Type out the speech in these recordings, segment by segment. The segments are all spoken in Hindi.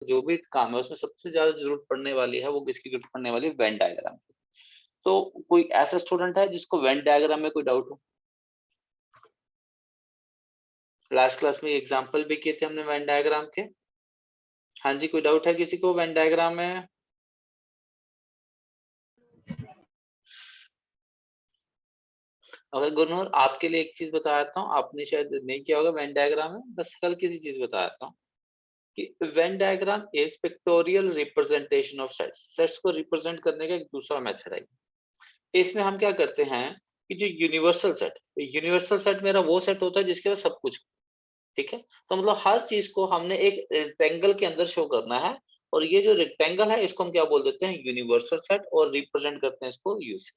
जो भी काम है उसमें सबसे ज्यादा जरूरत पड़ने वाली है, वो किसकी जरूरत पड़ने वाली है? वेन डायग्राम की। तो कोई ऐसा स्टूडेंट है जिसको वेन डायग्राम में कोई डाउट हो? लास्ट क्लास में एग्जांपल भी किए थे हमने वेन डायग्राम के। हाँ जी, कोई डाउट है किसी को वेन डायग्राम में? अगर गुरनूर आपके लिए एक चीज बताता हूँ, आपने शायद नहीं किया होगा वेन डायग्राम में, बस कल किसी चीज बताता हूँ कि Venn diagram is pictorial representation of sets. Sets को रिप्रेजेंट करने का एक दूसरा मेथड है। इसमें हम क्या करते हैं कि जो यूनिवर्सल सेट मेरा वो सेट होता है जिसके पास सब कुछ, ठीक है। तो मतलब हर चीज को हमने एक रेक्टेंगल के अंदर शो करना है, और ये जो रेक्टेंगल है इसको हम क्या बोल देते हैं? यूनिवर्सल सेट, और रिप्रेजेंट करते हैं इसको यू से।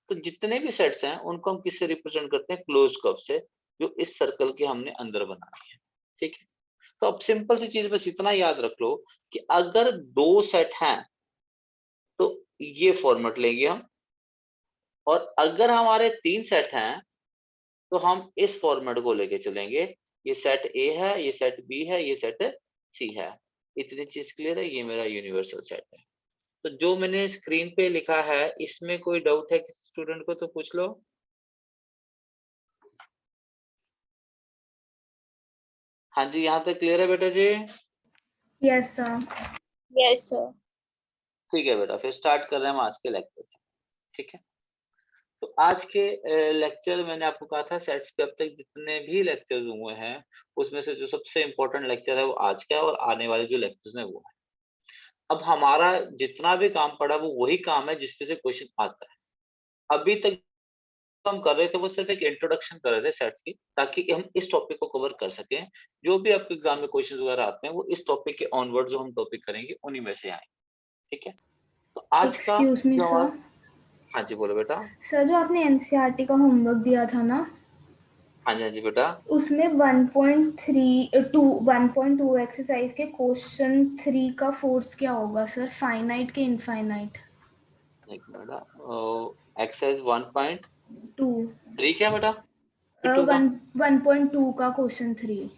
तो जितने भी सेट्स हैं उनको हम किससे रिप्रेजेंट करते हैं? क्लोज कर्व से, जो इस सर्कल के हमने अंदर बनानी है, ठीक है। तो अब सिंपल सी चीज बस इतना याद रख लो कि अगर दो सेट हैं तो ये फॉर्मेट लेंगे हम, और अगर हमारे तीन सेट हैं तो हम इस फॉर्मेट को लेके चलेंगे। ये सेट ए है, ये सेट बी है, ये सेट सी है। इतनी चीज क्लियर है? ये मेरा यूनिवर्सल सेट है। तो जो मैंने स्क्रीन पे लिखा है इसमें कोई डाउट है किसी स्टूडेंट को तो पूछ लो। हाँ जी, यहाँ तक क्लियर है बेटा जी? Yes sir. Yes sir. ठीक है बेटा, फिर स्टार्ट कर रहे हैं हम आज के लेक्चर से, ठीक है। तो आज के लेक्चर मैंने आपको कहा था सेट्स पे अब तक जितने भी लेक्चर्स हुए हैं उसमें से जो सबसे इम्पोर्टेंट लेक्चर है वो आज का है, और आने वाले जो लेक्चर्स हैं वो है। अब हमारा जितना भी काम पड़ा वो वही काम है जिसपे से क्वेश्चन आता है। अभी तक हम कर रहे थे वो सिर्फ एक इंट्रोडक्शन कर रहे थे सेट्स की, ताकि हम इस टॉपिक को कवर कर सकें। जो भी आपके एग्जाम में क्वेश्चन वगैरह आते हैं वो इस टॉपिक के ऑनवर्ड जो हम टॉपिक करेंगे उन्हीं में से आए, ठीक है। तो आज का एक्सक्यूज मी जो सर। हाँ जी बोलो बेटा। सर जो आपने एनसीईआरटी का होमवर्क दिया था ना, हाँ जी, हाँ जी बेटा। उसमें 1.2 एक्सरसाइज के क्वेश्चन 3 का फोर्थ क्या होगा सर? फाइनाइट के इनफाइनाइट? एक मिनट, एक्सरसाइज 1.3 2 क्या बेटा? कि 2 का? 1.2 का क्वेश्चन 3।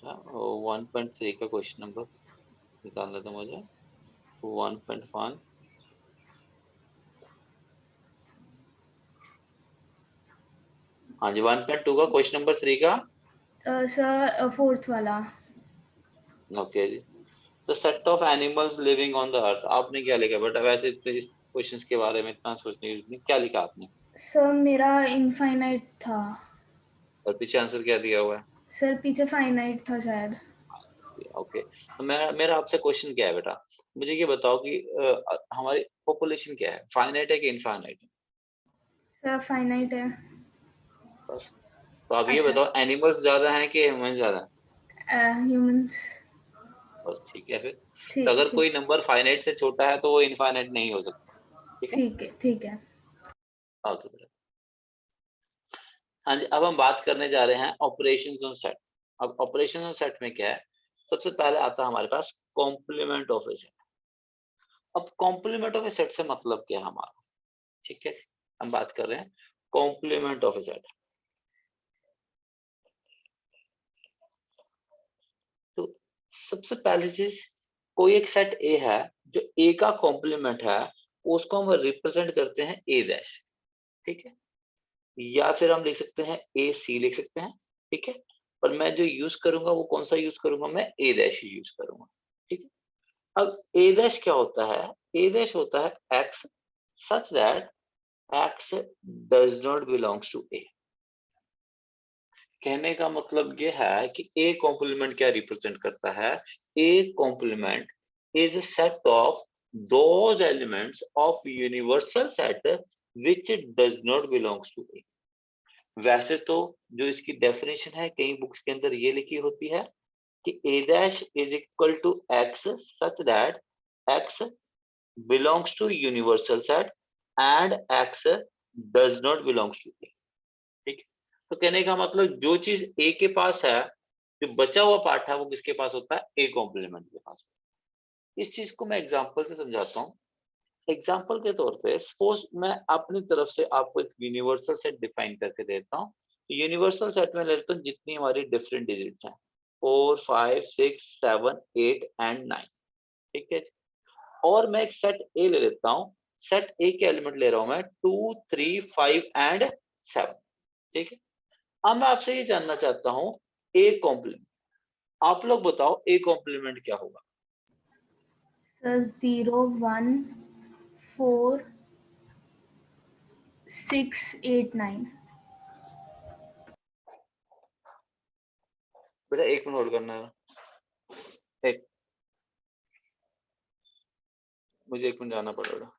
1.3 का क्वेश्चन नंबर निकालना था मुझे। 1.1, हाँ जी, 1.2 का क्वेश्चन नंबर 3 का। सर फोर्थ वाला। ओके जी। तो set of animals living on the earth, आपने क्या लिखा बेटा? वैसे इस क्वेश्चन के बारे में इतना सोचने की जरूरत नहीं, क्या लिखा आपने? सर मेरा इनफाइनाइट था। और पीछे आंसर क्या दिया हुआ है? सर पीछे फाइनाइट था शायद। ओके, तो मेरा आपसे क्वेश्चन क्या है बेटा? मुझे ये बताओ कि हमारी पॉपुलेशन क्या है? फाइनाइट है कि इनफाइनाइट है? सर फाइनाइट है। बस। तो आप ये अच्छा। बताओ एनिमल्स ज्यादा हैं कि ह्यूमन ज्यादा हैं? ह्यूमंस। बस ठीक है फिर। तो ठीक अगर ठीक कोई नंबर फाइनाइट से छोटा है तो वो इनफाइनाइट नहीं हो सकता, ठीक है। ठीक है ठीक है। ओके बेटा। हाँ जी, अब हम बात करने जा रहे हैं ऑपरेशंस ऑन सेट। अब ऑपरेशन ऑन सेट में क्या है? सबसे पहले आता है हमारे पास कॉम्प्लीमेंट ऑफ ए सेट। अब कॉम्प्लीमेंट ऑफ ए सेट से मतलब क्या है हमारा? ठीक है, हम बात कर रहे हैं कॉम्प्लीमेंट ऑफ ए सेट। तो सबसे पहली चीज, कोई एक सेट ए है जो ए का कॉम्प्लीमेंट है, उसको हम रिप्रेजेंट करते हैं ए डैश, ठीक है। या फिर हम लिख सकते हैं ए सी लिख सकते हैं, ठीक है। पर मैं जो यूज करूंगा वो कौन सा यूज करूंगा? मैं ए डैश ही यूज करूंगा, ठीक है। अब ए डैश क्या होता है? ए डैश होता है X such that x does not belongs to A. कहने का मतलब ये है कि ए कॉम्प्लीमेंट क्या रिप्रेजेंट करता है? A complement is a set of those elements of universal set which does not belongs to A। वैसे तो जो इसकी डेफिनेशन है कई बुक्स के अंदर ये लिखी होती है कि A dash is equal to X such that X belongs to universal set and X does not belongs to A, ठीक है। तो कहने का मतलब जो चीज ए के पास है, जो बचा हुआ पार्ट है वो किसके पास होता है? ए कॉम्प्लीमेंट के पास। इस चीज को मैं एग्जांपल से समझाता हूँ। एग्जांपल के तौर पे सपोज मैं अपनी तरफ से आपको एक यूनिवर्सल सेट डिफाइन करके देता हूँ। यूनिवर्सल सेट में लेता हूँ जितनी हमारी डिफरेंट डिजिट्स हैं, 4 5 6 7 8 एंड 9, ठीक है। और मैं एक सेट ए ले लेता हूँ, सेट ए के एलिमेंट ले रहा हूं मैं 2 3 5 एंड 7, ठीक है। अब मैं आपसे ये जानना चाहता हूँ ए कॉम्प्लीमेंट, आप लोग बताओ ए कॉम्प्लीमेंट क्या होगा। सर 0 1 4 6 8 9। बेटा एक मिनट होल्ड करना है, एक मुझे एक मिनट जाना पड़ेगा।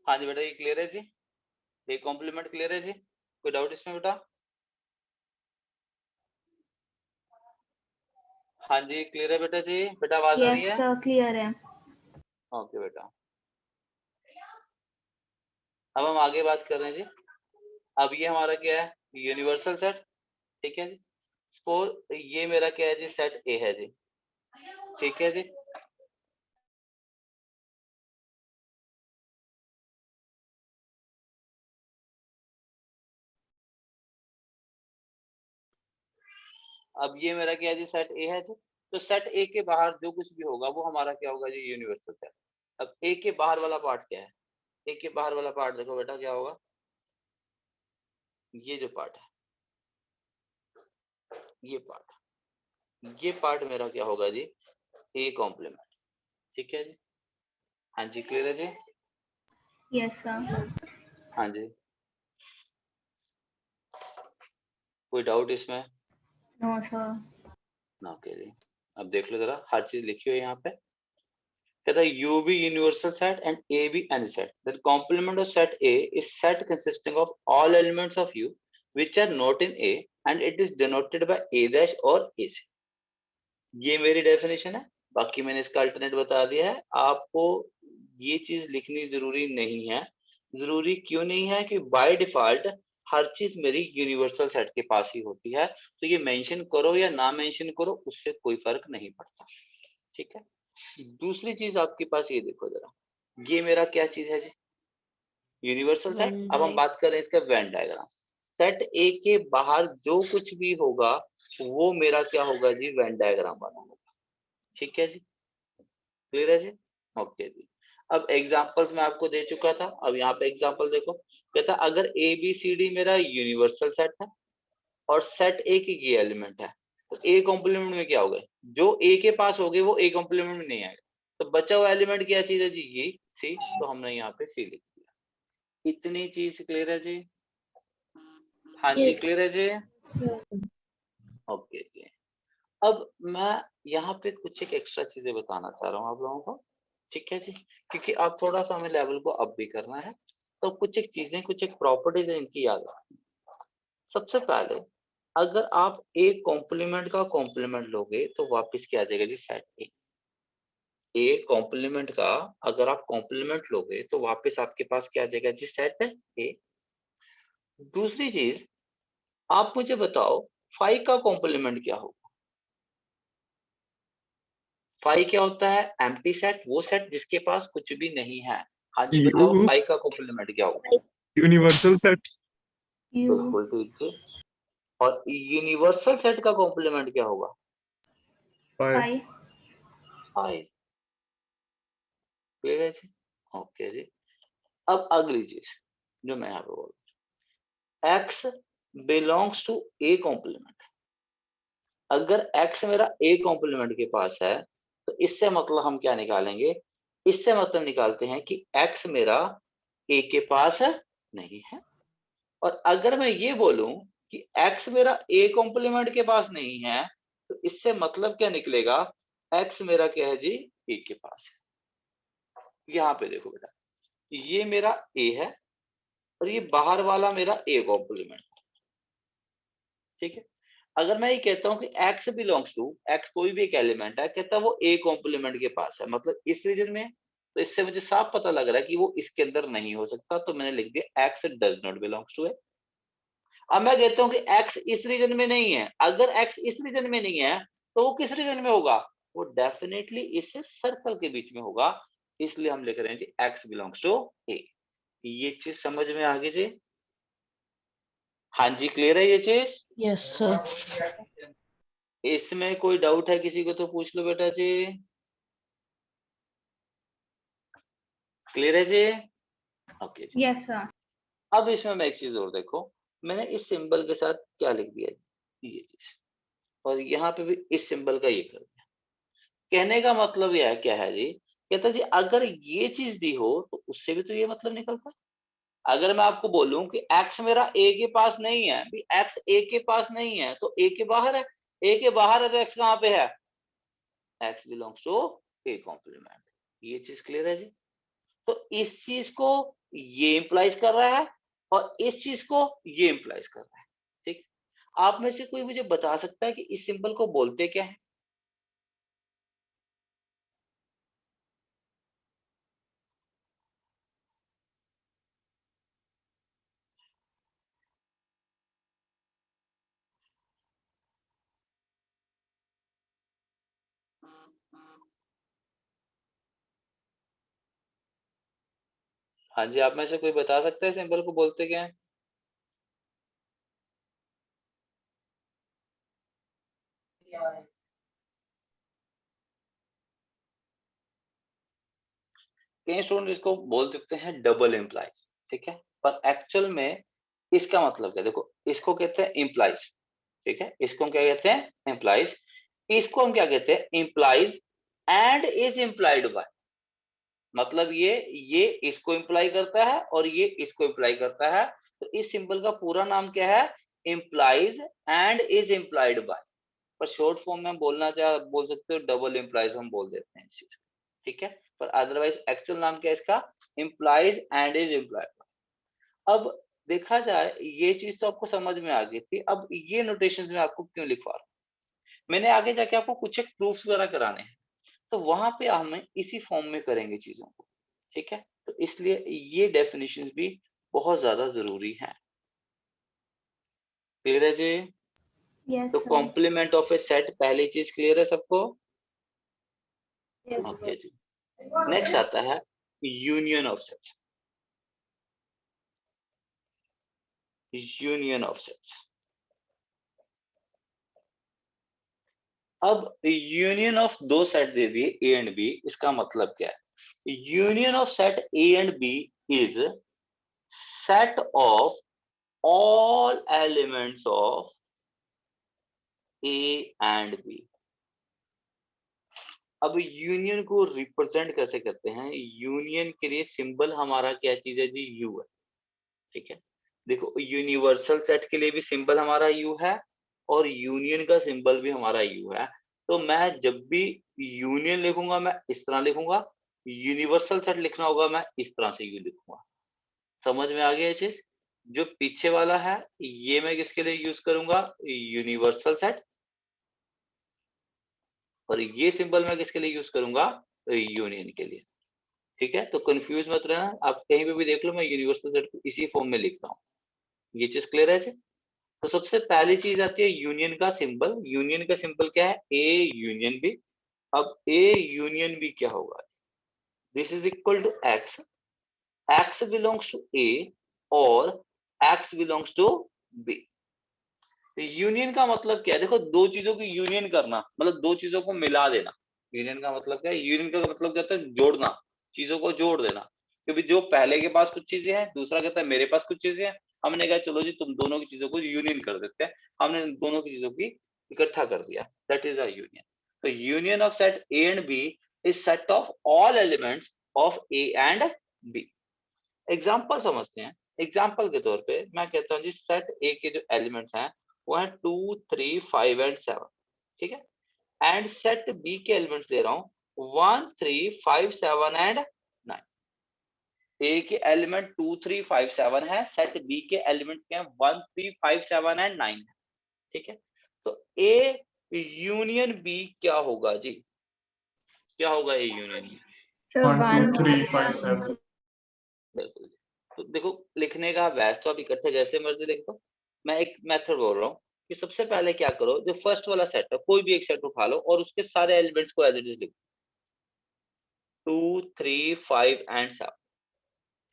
हाँ जी बेटा, ये क्लियर है जी, ये कॉम्प्लीमेंट क्लियर है जी, कोई डाउट इसमें बेटा? हाँ जी क्लियर है बेटा जी, बेटा आवाज आ रही यस है? सर क्लियर है। ओके बेटा, अब हम आगे बात कर रहे हैं जी। अब ये हमारा क्या है, यूनिवर्सल सेट, ठीक है जी। सपोज ये मेरा क्या है जी, सेट ए है जी, ठीक है जी। अब ये मेरा क्या है जी, सेट ए है जी। तो सेट ए के बाहर जो कुछ भी होगा वो हमारा क्या होगा जी, यूनिवर्सल सेट। अब ए के बाहर वाला पार्ट क्या है, ए के बाहर वाला पार्ट देखो बेटा क्या होगा, ये जो पार्ट है, ये पार्ट मेरा क्या होगा जी, ए कॉम्प्लीमेंट, ठीक है जी। हाँ जी क्लियर है जी, यस सर। हाँ जी, कोई डाउट इसमें? No sir. ओके जी, अब देख लो जरा, हर चीज लिखी हुई है यहाँ पे। कहता है U be universal set and A be any set. The complement of set A is set consisting of all elements of U which are not in A and it is denoted by A dash or A से। ये मेरी डेफिनेशन है, बाकी मैंने इसका अल्टरनेट बता दिया है आपको। ये चीज लिखनी जरूरी नहीं है, जरूरी क्यों नहीं है कि बाय डिफॉल्ट हर चीज मेरी यूनिवर्सल सेट के पास ही होती है, तो ये मेंशन करो या ना मेंशन करो उससे कोई फर्क नहीं पड़ता, ठीक है। दूसरी चीज आपके पास ये देखो जरा, ये मेरा क्या चीज है जी, यूनिवर्सल सेट। अब हम बात कर रहे हैं इसका वेन डायग्राम। सेट ए के बाहर जो कुछ भी होगा वो मेरा क्या होगा जी, वेन डायग्राम बना होगा, ठीक है जी, क्लियर है जी, ओके जी। अब एग्जांपल्स मैं आपको दे चुका था, अब यहाँ पे एग्जांपल देखो, कहता अगर ए बी सी डी मेरा यूनिवर्सल सेट है और सेट ए की ये एलिमेंट है, तो ए कॉम्प्लीमेंट में क्या होगा, जो ए के पास होगे वो ए कॉम्प्लीमेंट में नहीं आएगा। तो बचा हुआ एलिमेंट क्या चीज है जी, ये सी, तो हमने यहाँ पे सी लिख दिया। इतनी चीज क्लियर है जी? हाँ जी क्लियर है जी, ओके जी। अब मैं यहाँ पे कुछ एक एक्स्ट्रा चीजें बताना चाह रहा हूँ आप लोगों को, ठीक है जी, क्योंकि आप थोड़ा सा हमें लेवल को अप भी करना है, तो कुछ एक चीजें, कुछ एक प्रॉपर्टीज है इनकी याद रखनी। सबसे पहले अगर आप एक कॉम्प्लीमेंट का कॉम्प्लीमेंट लोगे तो वापस क्या आ जाएगा जी, सेट ए। ए कॉम्प्लीमेंट का अगर आप कॉम्प्लीमेंट लोगे तो वापस आपके पास क्या आ जाएगा जी, सेट ए। दूसरी चीज, आप मुझे बताओ 5 का कॉम्प्लीमेंट क्या होगा। 5 क्या होता है, एम्प्टी सेट, वो सेट जिसके पास कुछ भी नहीं है। हाँ जी बताओ, 5 का कॉम्प्लीमेंट क्या होगा? Universal set. यू बिल्कुल ठीक है। और यूनिवर्सल सेट का कॉम्प्लीमेंट क्या होगा? फाइव। 5। 5, क्लियर है जी, ओके जी। अब अगली चीज जो मैं यहाँ पे बोल रहा हूँ, x belongs to A complement. अगर x मेरा ए कॉम्प्लीमेंट के पास है तो इससे मतलब हम क्या निकालेंगे, इससे मतलब निकालते हैं कि x मेरा ए के पास नहीं है। और अगर मैं ये बोलूं कि x मेरा ए कॉम्प्लीमेंट के पास नहीं है, तो इससे मतलब क्या निकलेगा, x मेरा क्या है जी, ए के पास है। यहाँ पे देखो बेटा, ये मेरा ए है और ये बाहर वाला मेरा ए कॉम्प्लीमेंट, ठीक है। अगर मैं ये कहता हूँ कि x बिलोंग्स टू, x कोई भी एक एलिमेंट है, कहता है वो a कॉम्प्लीमेंट के पास है, मतलब इस रीजन में, तो इससे मुझे साफ पता लग रहा है कि वो इसके अंदर नहीं हो सकता, तो मैंने लिख दिया x does not belongs to A. अब मैं कहता हूँ कि x इस रीजन में नहीं है, अगर x इस रीजन में नहीं है तो वो किस रीजन में होगा, वो डेफिनेटली इस सर्कल के बीच में होगा, इसलिए हम लिख रहे हैं जी x बिलोंग्स टू a। ये चीज समझ में आ गई जी? हाँ जी, क्लियर है ये चीज? Yes sir. इसमें कोई डाउट है किसी को तो पूछ लो बेटा जी। क्लियर है जी? ओके जी। Yes sir. अब इसमें मैं एक चीज और देखो, मैंने इस सिंबल के साथ क्या लिख दिया, ये चीज, और यहाँ पे भी इस सिंबल का ये कर दिया। कहने का मतलब यह क्या है जी, कहता जी अगर ये चीज दी हो तो उससे भी तो ये मतलब निकलता। अगर मैं आपको बोलूं कि x मेरा a के पास नहीं है, भी x a के पास नहीं है तो a के बाहर है, a के बाहर है तो x कहाँ पे है, x belongs to a complement. ये चीज क्लियर है जी? तो इस चीज को ये इंप्लाइज कर रहा है और इस चीज को ये इंप्लाइज कर रहा है, ठीक। आप में से कोई मुझे बता सकता है कि इस सिंबल को बोलते क्या है? हाँ जी, आप में से कोई बता सकता है सिंबल को बोलते क्या है? कई स्टूडेंट इसको बोल देते हैं डबल इम्प्लाइज, ठीक है, पर एक्चुअल में इसका मतलब क्या, देखो इसको कहते हैं इम्प्लाइज, ठीक है, इसको हम क्या कहते हैं, इम्प्लाइज। इसको हम क्या कहते हैं, implies and is implied by, मतलब ये इसको इम्प्लाई करता है और ये इसको इम्प्लाई करता है, तो इस सिंबल का पूरा नाम क्या है, implies and is implied by, पर शॉर्ट फॉर्म में हम बोल सकते हो डबल इम्प्लाइज हम बोल देते हैं इस चीज को, ठीक है, पर अदरवाइज एक्चुअल नाम क्या है इसका, implies and is implied by. अब देखा जाए ये चीज तो आपको समझ में आ गई थी, अब ये नोटेशंस में आपको क्यों लिखवा रहा हूं, मैंने आगे जाके आपको कुछ एक प्रूफ्स वगैरह कराने हैं, तो वहां पे हम इसी फॉर्म में करेंगे चीजों को, ठीक है, तो इसलिए ये डेफिनेशंस भी बहुत ज्यादा जरूरी है। क्लियर है जी? यस तो sir. Complement of a set, पहली चीज क्लियर है सबको? यस ओके जी। नेक्स्ट आता है union of sets. Union of sets, अब यूनियन ऑफ दो सेट दे दिए ए एंड बी, इसका मतलब क्या है, union of set A and B is set of all elements of A and B। अब यूनियन को रिप्रेजेंट कैसे करते हैं, यूनियन के लिए सिंबल हमारा क्या चीज है जी, यू है, ठीक है। देखो यूनिवर्सल सेट के लिए भी सिंबल हमारा यू है और यूनियन का सिंबल भी हमारा यू है, तो मैं जब भी यूनियन लिखूंगा मैं इस तरह लिखूंगा, यूनिवर्सल सेट लिखना होगा मैं इस तरह से यू लिखूंगा। समझ में आ गया ये चीज? जो पीछे वाला है ये मैं किसके लिए यूज करूंगा, यूनिवर्सल सेट, और ये सिंबल मैं किसके लिए यूज करूंगा, यूनियन के लिए, ठीक है। तो कंफ्यूज मत रहना, आप कहीं पे भी देख लो मैं यूनिवर्सल सेट को इसी फॉर्म में लिखता हूँ। ये चीज क्लियर है जी? तो सबसे पहली चीज आती है यूनियन का सिंबल। यूनियन का सिंबल क्या है, ए यूनियन बी। अब ए यूनियन बी क्या होगा, this is equal to X, X belongs to A और X belongs to B. Union का मतलब क्या है, देखो दो चीजों की यूनियन करना मतलब दो चीजों को मिला देना। यूनियन का मतलब क्या है, यूनियन का मतलब क्या होता है, जोड़ना, चीजों को जोड़ देना, क्योंकि जो पहले के पास कुछ चीजें हैं, दूसरा कहता है मेरे पास कुछ चीजें हैं, हमने कहा चलो जी तुम दोनों की चीजों को यूनियन कर देते हैं, हमने दोनों की चीजों की इकट्ठा कर दिया, दैट इज अ यूनियन। तो union of set A and B is set of all elements of A and B. Example समझते हैं। एग्जाम्पल के तौर पे मैं कहता हूँ जी सेट ए के जो एलिमेंट्स हैं वो है 2 3 5 एंड 7, ठीक है, एंड सेट बी के एलिमेंट्स ले रहा हूँ 1 3 5 7 एंड 9। ए के एलिमेंट 2 3 5 7 है, सेट बी के एलिमेंट क्या है 1 3 5 7 एंड 9 है। ठीक है, तो ए यूनियन बी क्या होगा जी? क्या होगा ए यूनियन बी? 1 2 3 5 7। बिल्कुल। तो देखो लिखने का अभ्यास तो आप इकट्ठे जैसे मर्जी लिख दो। मैं एक मेथड बोल रहा हूँ कि सबसे पहले क्या करो, जो फर्स्ट वाला सेट है कोई भी एक सेट उठा लो और उसके सारे एलिमेंट्स को एज इट इज लिखो 2 3 5 एंड 7।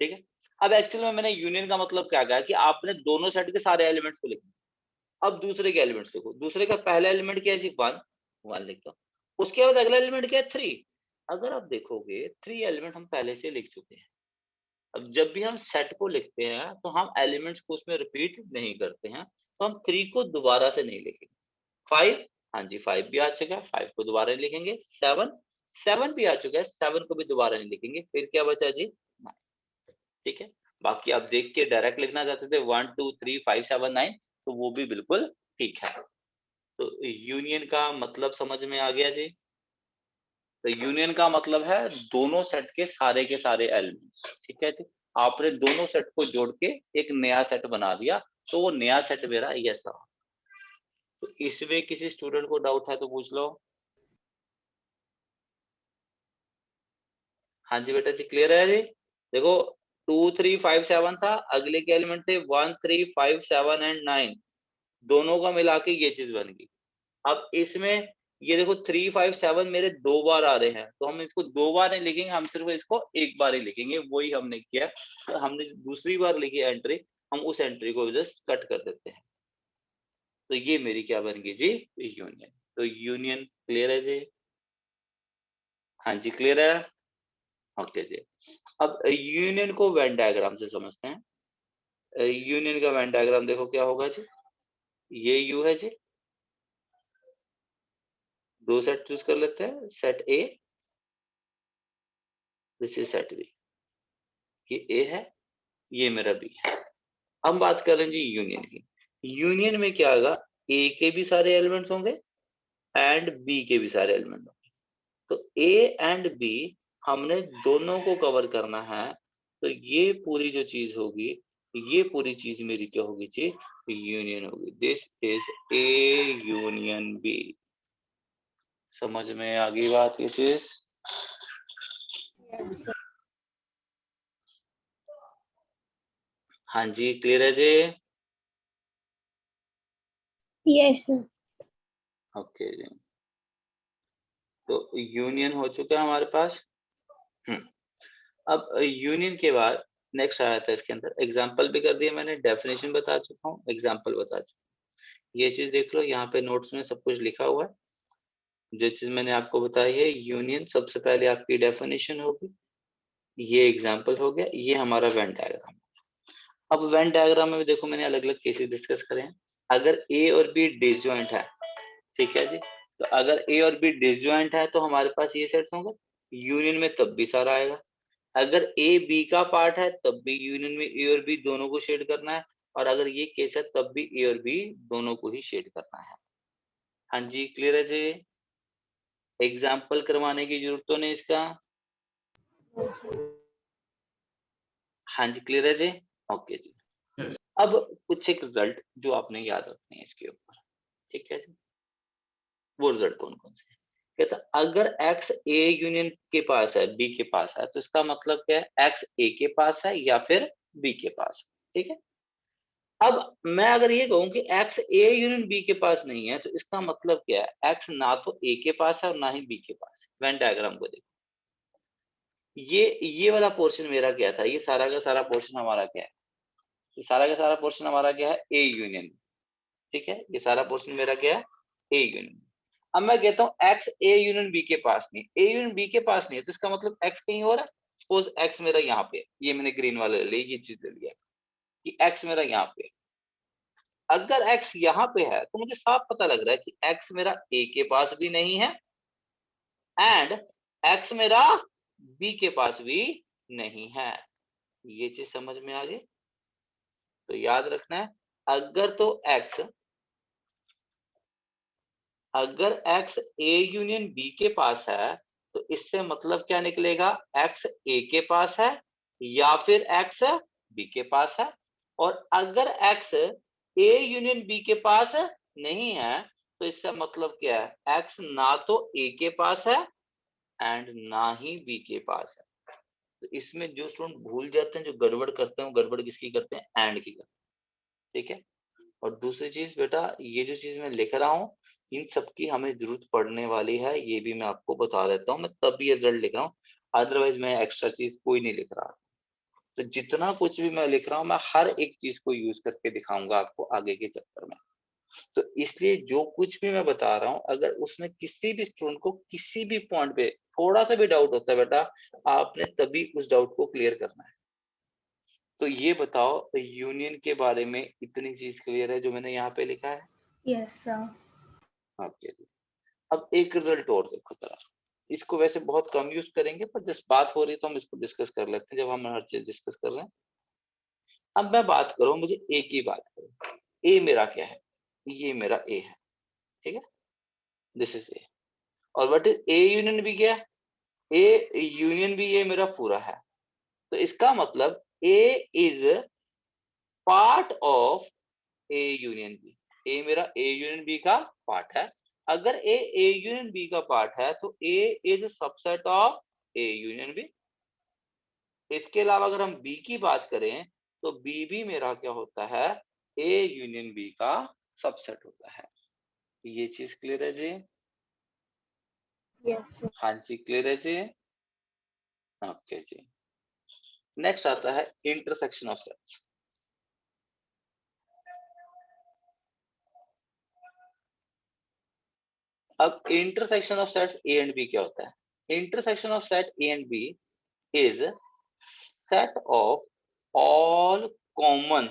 ठीक है, अब एक्चुअल में मैंने यूनियन का मतलब क्या कहा कि आपने दोनों सेट के सारे एलिमेंट्स को लिखना। अब दूसरे के एलिमेंट्स देखो, दूसरे का पहला एलिमेंट क्या है जी 1 1 लिख दो, उसके बाद अगला एलिमेंट क्या है 3। अगर आप देखोगे 3 एलिमेंट हम पहले से लिख चुके हैं। अब जब भी हम सेट को लिखते हैं तो हम एलिमेंट्स को उसमें रिपीट नहीं करते हैं, तो हम 3 को दोबारा से नहीं लिखेंगे। 5, हाँ जी 5 भी आ चुका है, 5 को दोबारा नहीं लिखेंगे। 7 7 भी आ चुका है, 7 को भी दोबारा नहीं लिखेंगे। फिर क्या बचा जी 9। ठीक है, बाकी आप देख के डायरेक्ट लिखना चाहते थे 1 2 3 5 7 9, तो वो भी बिल्कुल ठीक है। तो यूनियन का मतलब समझ में आ गया जी। तो यूनियन का मतलब है दोनों सेट के सारे एलिमेंट्स। ठीक है जी, आपने दोनों सेट को जोड़ के एक नया सेट बना दिया, तो वो नया सेट मेरा ये ऐसा। तो इसमें किसी स्टूडेंट को डाउट है तो पूछ लो। हाँ जी बेटा जी, क्लियर है जी। देखो 2 3 5 7 था, अगले के एलिमेंट थे 1 3 5 7 एंड 9, दोनों का मिला के ये चीज बन गई। अब इसमें ये देखो 3 5 7 मेरे 2 बार आ रहे हैं, तो हम इसको 2 बार नहीं लिखेंगे, हम सिर्फ इसको एक बार ही लिखेंगे। वही हमने किया, तो हमने दूसरी बार लिखी एंट्री, हम उस एंट्री को जस्ट कट कर देते हैं। तो ये मेरी क्या बन गई जी यूनियन। तो यूनियन क्लियर है जी? हाँ जी क्लियर है। ओके जी, अब यूनियन को वेन डायग्राम से समझते हैं। यूनियन का वेन डायग्राम देखो क्या होगा जी। ये यू है जी, दो सेट चूज कर लेते हैं, set A, this is set B. ये ए है, ये मेरा बी है। हम बात कर रहे हैं जी यूनियन की। यूनियन में क्या होगा, ए के भी सारे एलिमेंट्स होंगे एंड बी के भी सारे एलिमेंट होंगे। तो ए एंड बी हमने दोनों को कवर करना है, तो ये पूरी जो चीज होगी, ये पूरी चीज मेरी क्या होगी जी यूनियन होगी। This is A union B. समझ में आ गई बात ये चीज? हाँ जी क्लियर है जी। Yes, sir. ओके जी, तो यूनियन हो चुका है हमारे पास। अब यूनियन के बाद नेक्स्ट आया था, इसके अंदर एग्जाम्पल भी कर दिया मैंने, डेफिनेशन बता चुका हूँ, एग्जाम्पल बता चुका हूँ। ये चीज देख लो, यहाँ पे नोट्स में सब कुछ लिखा हुआ है। जो चीज मैंने आपको बताई है यूनियन, सबसे पहले आपकी डेफिनेशन होगी, ये एग्जाम्पल हो गया, ये हमारा वेन डायग्राम। अब वेन डायग्राम में भी देखो मैंने अलग अलग केसेस डिस्कस करे हैं। अगर ए और बी डिसजॉइंट है, ठीक है जी, तो अगर ए और बी डिसजॉइंट है तो हमारे पास ये सेट्स होंगे। यूनियन में तब भी सारा आएगा। अगर ए बी का पार्ट है तब भी यूनियन में ए और बी दोनों को शेड करना है, और अगर ये केस है तब भी ए और बी दोनों को ही शेड करना है। हाँ जी क्लियर है जी, एग्जाम्पल करवाने की जरूरत तो नहीं इसका। हाँ जी क्लियर है जी। ओके जी, Yes. अब कुछ एक रिजल्ट जो आपने याद रखने हैं इसके ऊपर। ठीक है जी, वो रिजल्ट कौन कौन से हैं? कहता अगर x a यूनियन के पास है, b के पास है, तो इसका मतलब क्या है, x a के पास है या फिर b के पास है। ठीक है, अब मैं अगर ये कहूं कि x a यूनियन b के पास नहीं है, तो इसका मतलब क्या है, x ना तो a के पास है और ना ही b के पास है। वेन डायग्राम को देखो, ये वाला पोर्शन मेरा क्या था, ये सारा का सारा पोर्शन हमारा क्या है, ये सारा का सारा पोर्शन हमारा क्या है, a यूनियन। ठीक है, ये सारा पोर्शन मेरा क्या है, a यूनियन। अब मैं कहता हूँ x a यूनियन b के पास नहीं, a यूनियन b के पास नहीं है, तो इसका मतलब x कहीं और है। सपोज x मेरा यहाँ पे, ये मैंने ग्रीन वाले ले लिया, ये चीज ले लिया कि x मेरा यहाँ पे। अगर x यहाँ पे है तो मुझे साफ पता लग रहा है कि x मेरा a के पास भी नहीं है एंड x मेरा b के पास भी नहीं है। ये चीज समझ में आ गई? तो याद रखना है, अगर तो अगर x a यूनियन b के पास है, तो इससे मतलब क्या निकलेगा, x a के पास है या फिर x b के पास है। और अगर x a यूनियन b के पास नहीं है तो इसका मतलब क्या है, x ना तो a के पास है एंड ना ही b के पास है। तो इसमें जो स्टूडेंट भूल जाते हैं, जो गड़बड़ करते हैं, गड़बड़ किसकी करते हैं, एंड की करते हैं। ठीक है। और दूसरी चीज बेटा, ये जो चीज मैं लिख रहा हूँ इन सबकी हमें जरूरत पड़ने वाली है, ये भी मैं आपको बता देता हूँ। मैं तब ये रिजल्ट लिख रहा हूँ, अदरवाइज मैं एक्स्ट्रा चीज कोई नहीं लिख रहा। तो जितना कुछ भी मैं लिख रहा हूँ मैं हर एक चीज को यूज करके दिखाऊंगा आपको आगे के चैप्टर में। तो इसलिए जो कुछ भी मैं बता रहा हूँ, अगर उसमें किसी भी स्टूडेंट को किसी भी पॉइंट पे थोड़ा सा भी डाउट होता है बेटा, आपने तभी उस डाउट को क्लियर करना है। तो ये बताओ, यूनियन के बारे में इतनी चीज क्लियर है जो मैंने यहाँ पे लिखा है? Yes sir. ओके। अब एक रिजल्ट और देखो जरा, इसको वैसे बहुत कम यूज करेंगे पर जिस बात हो रही है तो हम इसको डिस्कस कर लेते हैं जब हम हर चीज डिस्कस कर रहे हैं। अब मैं बात करूं, मुझे ए की बात करूं। ए मेरा क्या है, ये मेरा ए है, ठीक है, दिस इज ए। और what is A union B? क्या ए यूनियन बी ये मेरा पूरा है। तो इसका मतलब A is part of A union B. A मेरा ए यूनियन बी का पार्ट है। अगर ए यूनियन बी का पार्ट है तो A is subset of A union B. इसके अलावा अगर हम बी की बात करें तो बी भी मेरा क्या होता है, ए यूनियन बी का सबसेट होता है। ये चीज क्लियर है जी? Yes, sir. हाँ जी, क्लियर है जी। ओके जी। नेक्स्ट आता है इंटरसेक्शन ऑफ सेट्स। अब intersection of sets A and B क्या होता है? Intersection of set A and B is set of all common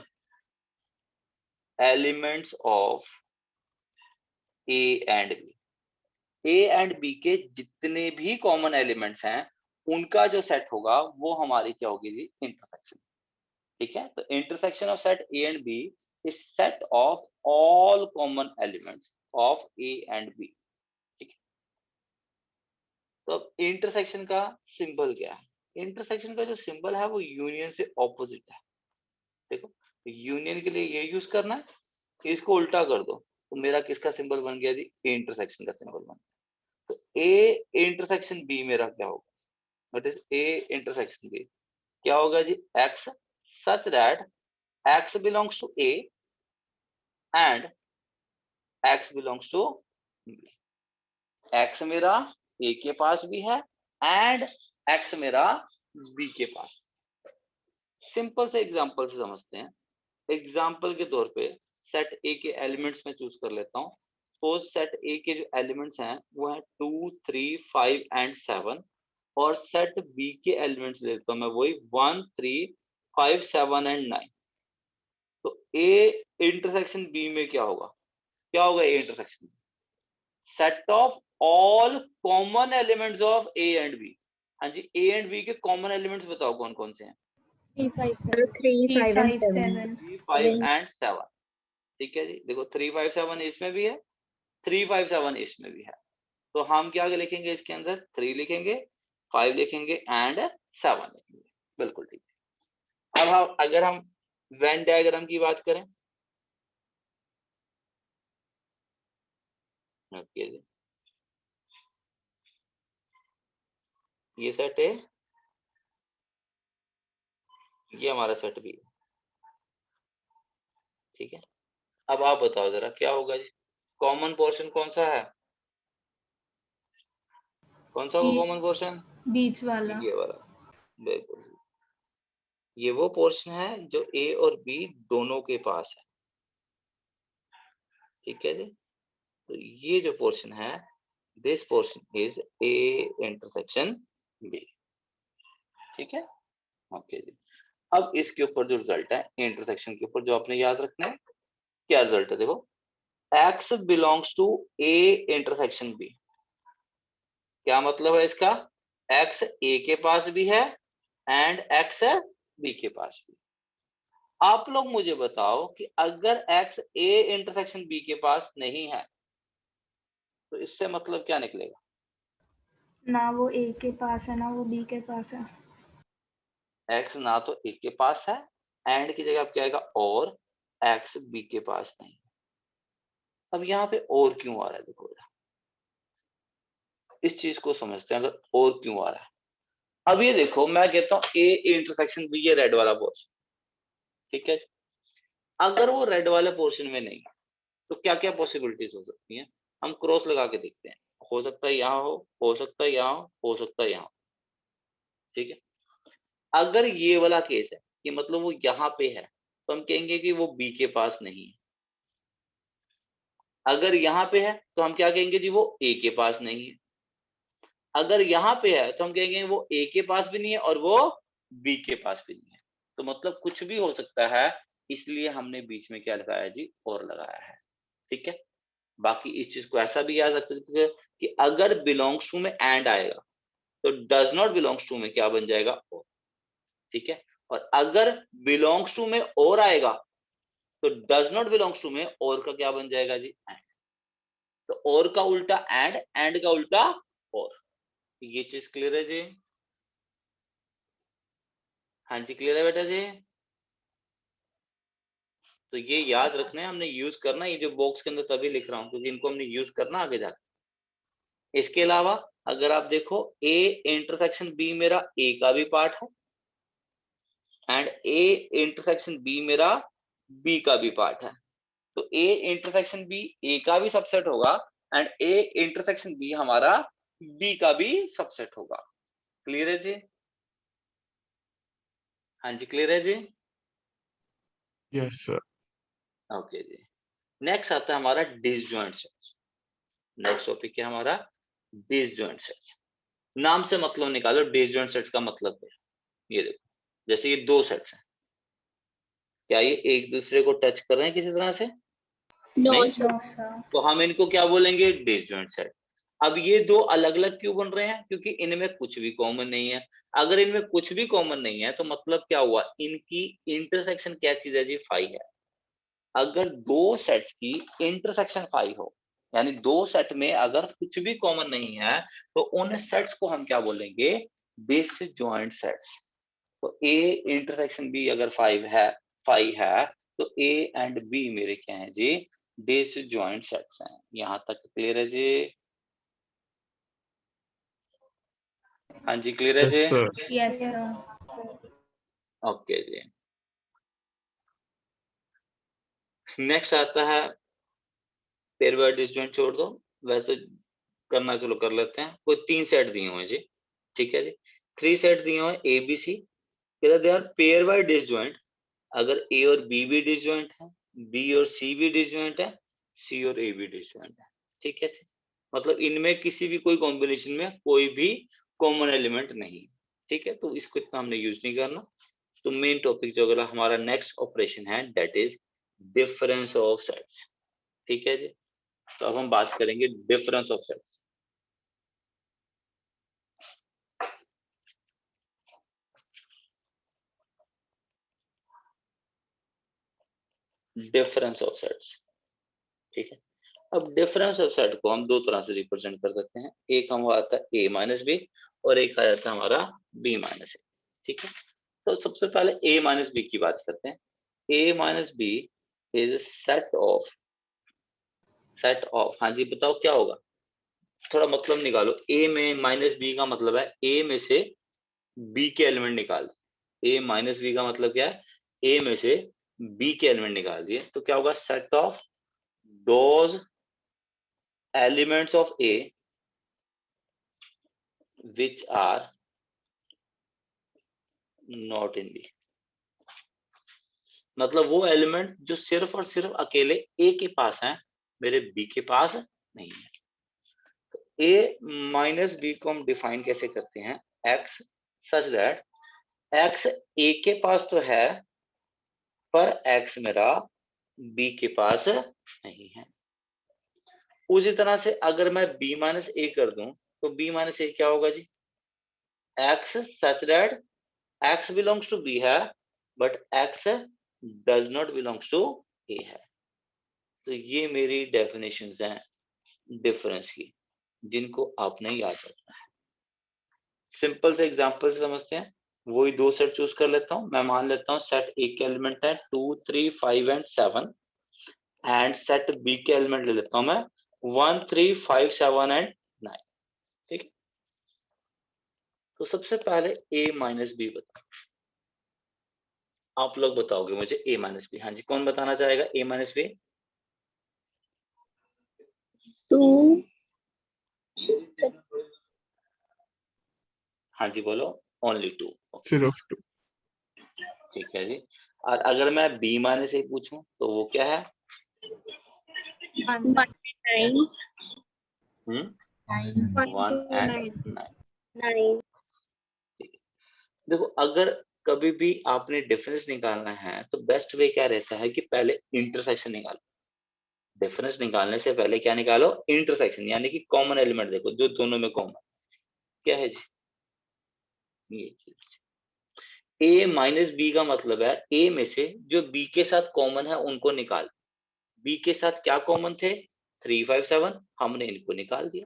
elements of A and B। A and B के जितने भी कॉमन एलिमेंट्स हैं उनका जो सेट होगा वो हमारी क्या होगी जी, इंटरसेक्शन। ठीक है। तो intersection of set A and B is set of all common elements of A and B। ठीक है। तो अब इंटरसेक्शन का सिंबल क्या है? इंटरसेक्शन का जो सिंबल है वो यूनियन से ऑपोजिट है। देखो, यूनियन के लिए ये यूज करना है, इसको उल्टा कर दो तो मेरा किसका सिंबल बन गया जी, इंटरसेक्शन का सिंबल बन गया। तो ए इंटरसेक्शन बी मेरा क्या होगा, what is A intersection B? क्या होगा जी, X such that X belongs to A and x belongs to B. X मेरा ए के पास भी है एंड एक्स मेरा बी के पास। सिंपल से एग्जांपल से समझते हैं। एग्जाम्पल के तौर पे सेट ए के एलिमेंट्स में चूज कर लेता हूँ। सपोज सेट ए के जो एलिमेंट्स हैं वो है 2, 3, 5 एंड 7। और सेट बी के एलिमेंट्स लेता हूँ मैं वही 1, 3, 5, 7 एंड 9। तो ए इंटरसेक्शन बी में क्या होगा, क्या होगा A intersection? Set of all common elements of A and B. हाँ जी, ए एंड बी के कॉमन एलिमेंट्स बताओ कौन कौन से हैं? 3, 5, So 7. 3, 5 and 3, 5, 7. 7. 3, 5 एंड 7। ठीक है जी। देखो 3, 5, 7 इसमें भी है, 3, 5, 7 इसमें भी है। तो हम क्या लिखेंगे इसके अंदर, 3 लिखेंगे, 5 लिखेंगे एंड 7 लिखेंगे। बिल्कुल ठीक है। अब हम अगर हम वेन डायग्राम की बात करें, ओके जी, ये सेट है, ये हमारा सेट भी है। ठीक है। अब आप बताओ जरा क्या होगा जी, कॉमन पोर्शन कौन सा है, कौन सा होगा ये कॉमन पोर्शन? बीच वाला। ये वाला। बिल्कुल, ये वो पोर्शन है जो ए और बी दोनों के पास है। ठीक है जी। तो ये जो पोर्शन है, this portion is A intersection B. ठीक है। ओके जी। अब इसके ऊपर जो रिजल्ट है इंटरसेक्शन के ऊपर, जो आपने याद रखना है, क्या रिजल्ट है देखो, x belongs to A intersection B. क्या मतलब है इसका, x a के पास भी है एंड x b के पास भी। आप लोग मुझे बताओ कि अगर x a इंटरसेक्शन b के पास नहीं है तो इससे मतलब क्या निकलेगा? ना वो ए के पास है ना वो बी के पास है। x ना तो a के पास है, एंड की जगह आप क्या आएगा और x b के पास नहीं। अब यहाँ पे और क्यों आ रहा है, देखो इस चीज को समझते हैं, अगर और क्यों आ रहा है। अब ये देखो, मैं कहता हूँ a इंटरसेक्शन b, ये रेड वाला पोर्शन, ठीक है। अगर वो रेड वाले पोर्शन में नहीं, तो क्या क्या पॉसिबिलिटीज हो सकती हैं, हम क्रॉस लगा के देखते हैं। हो सकता है यहाँ हो सकता है यहाँ हो सकता है यहाँ, ठीक है। अगर ये वाला केस है कि मतलब वो यहाँ पे है, तो हम कहेंगे कि वो बी के पास नहीं है। अगर यहाँ पे है तो हम क्या कहेंगे जी, वो ए के पास नहीं है। अगर यहाँ पे है तो हम कहेंगे वो ए के पास भी नहीं है और वो बी के पास भी नहीं है। तो मतलब कुछ भी हो सकता है, इसलिए हमने बीच में क्या लगाया जी, और लगाया है, ठीक है। बाकी इस चीज को ऐसा भी याद रख सकते हैं कि अगर बिलोंग्स टू में एंड आएगा तो डज नॉट बिलोंग्स टू में क्या बन जाएगा, और, ठीक है। और अगर बिलोंग्स टू में और आएगा तो डज नॉट बिलोंग्स टू में और का क्या बन जाएगा जी, एंड। तो और का उल्टा एंड का उल्टा और। ये चीज क्लियर है जी? हाँ जी, क्लियर है बेटा जी? तो ये याद रखना है, हमने यूज करना, ये जो बॉक्स के अंदर तभी लिख रहा हूँ क्योंकि इनको हमने यूज करना आगे जाकर। इसके अलावा अगर आप देखो, ए इंटरसेक्शन बी मेरा ए का भी पार्ट है, एंड ए इंटरसेक्शन बी मेरा बी का भी पार्ट है। तो ए इंटरसेक्शन बी ए का भी सबसेट होगा, एंड ए इंटरसेक्शन बी हमारा बी का भी सबसेट होगा। क्लियर है जी? हाँ जी, क्लियर है जी? Yes, sir. ओके जी। नेक्स्ट आता है हमारा डिसजॉइंट सेट्स। नेक्स्ट टॉपिक है हमारा डिसजॉइंट सेट्स। नाम से मतलब निकालो, डिसजॉइंट सेट्स का मतलब है। ये देखो, जैसे ये दो सेट्स हैं, क्या ये एक दूसरे को टच कर रहे हैं किसी तरह से? No, नहीं। sir. No sir. तो हम इनको क्या बोलेंगे, डिसजॉइंट सेट। अब ये दो अलग अलग क्यों बन रहे हैं, क्योंकि इनमें कुछ भी कॉमन नहीं है। अगर इनमें कुछ भी कॉमन नहीं है तो मतलब क्या हुआ, इनकी इंटरसेक्शन क्या चीज है जी, फाई है। अगर दो सेट्स की इंटरसेक्शन फाई हो, यानी दो सेट में अगर कुछ भी कॉमन नहीं है, तो उन सेट्स को हम क्या बोलेंगे, डिसजॉइंट सेट्स। तो ए इंटरसेक्शन बी अगर फाई है, तो ए एंड बी मेरे क्या है जी, डिसजॉइंट सेट्स हैं। यहां तक क्लियर है जी? हाँ जी, क्लियर है Yes, जी? sir. Yes sir. ओके जी। नेक्स्ट आता है पेयर वाइज डिसजॉइंट, छोड़ दो वैसे करना, चलो कर लेते हैं। कोई तीन सेट दिए हुए हैं जी, ठीक है जी। थ्री सेट दिए हुए हैं A B C, they are pairwise disjoint. अगर ए और बी भी डिसजॉइंट है, बी और सी भी डिसजॉइंट है, सी और ए भी डिसजॉइंट है, ठीक है जी। मतलब इनमें किसी भी कोई कॉम्बिनेशन में कोई भी कॉमन एलिमेंट नहीं, ठीक है। तो इसको इतना हमने यूज नहीं करना। तो मेन टॉपिक जो अगला हमारा नेक्स्ट ऑपरेशन है, that is difference of sets, ठीक है जी। तो अब हम बात करेंगे difference of sets. Difference of sets, ठीक है। अब डिफरेंस ऑफ सेट को हम दो तरह से रिप्रेजेंट कर सकते हैं। एक हम आता है ए माइनस बी, और एक आ जाता है हमारा बी माइनस ए, ठीक है। तो सबसे पहले ए माइनस बी की बात करते हैं। A minus B is set of, हाँ जी बताओ क्या होगा, थोड़ा मतलब निकालो। ए में माइनस बी का मतलब है ए में से बी के एलिमेंट निकाल दिए। ए माइनस बी का मतलब क्या है, ए में से बी के एलिमेंट निकाल दिए। तो क्या होगा, set of those elements of A which are not in B. मतलब वो एलिमेंट जो सिर्फ और सिर्फ अकेले ए के पास हैं, मेरे बी के पास नहीं है। ए माइनस बी को हम डिफाइन कैसे करते हैं, एक्स सच दैट एक्स ए के पास तो है, पर एक्स मेरा बी के पास नहीं है। उसी तरह से अगर मैं बी माइनस ए कर दूं, तो बी माइनस ए क्या होगा जी, X such that X belongs to B है, but X does not belongs to A है। तो ये मेरी डेफिनेशंस हैं डिफरेंस की, जिनको आपने याद रखना है। सिंपल से एग्जांपल से समझते हैं। वही दो सेट चूज कर लेता हूँ। मैं मान लेता हूँ सेट ए के एलिमेंट है 2, 3, 5 एंड 7 एंड सेट बी के एलिमेंट ले लेता हूँ मैं 1, 3, 5, 7 एंड 9। ठीक है, तो सबसे पहले a माइनस बी बताओ। आप लोग बताओगे मुझे a माइनस बी। हाँ जी, कौन बताना चाहेगा a माइनस बी? 2, हाँ जी बोलो, ओनली 2। सिर्फ 2. ठीक है जी। और अगर मैं b माइनस ए पूछूं तो वो क्या है? 1, 9, 1 एंड 9। 9. देखो, अगर कभी भी आपने डिफरेंस निकालना है तो बेस्ट वे क्या रहता है कि पहले इंटरसेक्शन निकालो। डिफरेंस निकालने से पहले क्या निकालो? इंटरसेक्शन, यानी कि कॉमन एलिमेंट देखो जो दोनों में कॉमन क्या है जी, ये चीज। a माइनस बी का मतलब है a में से जो b के साथ कॉमन है उनको निकाल। b के साथ क्या कॉमन थे? 3, 5, 7, हमने इनको निकाल दिया।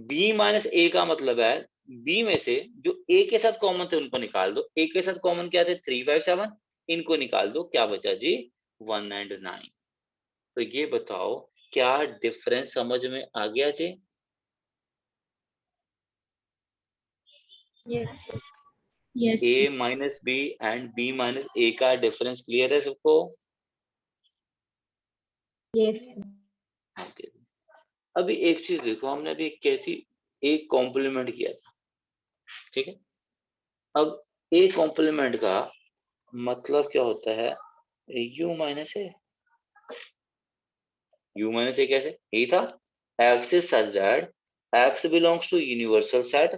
b माइनस a का मतलब है b में से जो a के साथ कॉमन थे उनको निकाल दो। a के साथ कॉमन क्या थे? 3, 5, 7, इनको निकाल दो। क्या बचा जी? 1 एंड 9। तो ये बताओ क्या डिफरेंस समझ में आ गया जी? Yes. Yes. a minus B and b minus a का डिफरेंस क्लियर है सबको? Yes. Okay. अभी एक चीज देखो, हमने अभी क्या थी, एक कॉम्प्लीमेंट किया था। ठीक है, अब ए कॉम्प्लीमेंट का मतलब क्या होता है? u माइनस ए। u माइनस ए कैसे? यही था, x is such that x belongs to universal set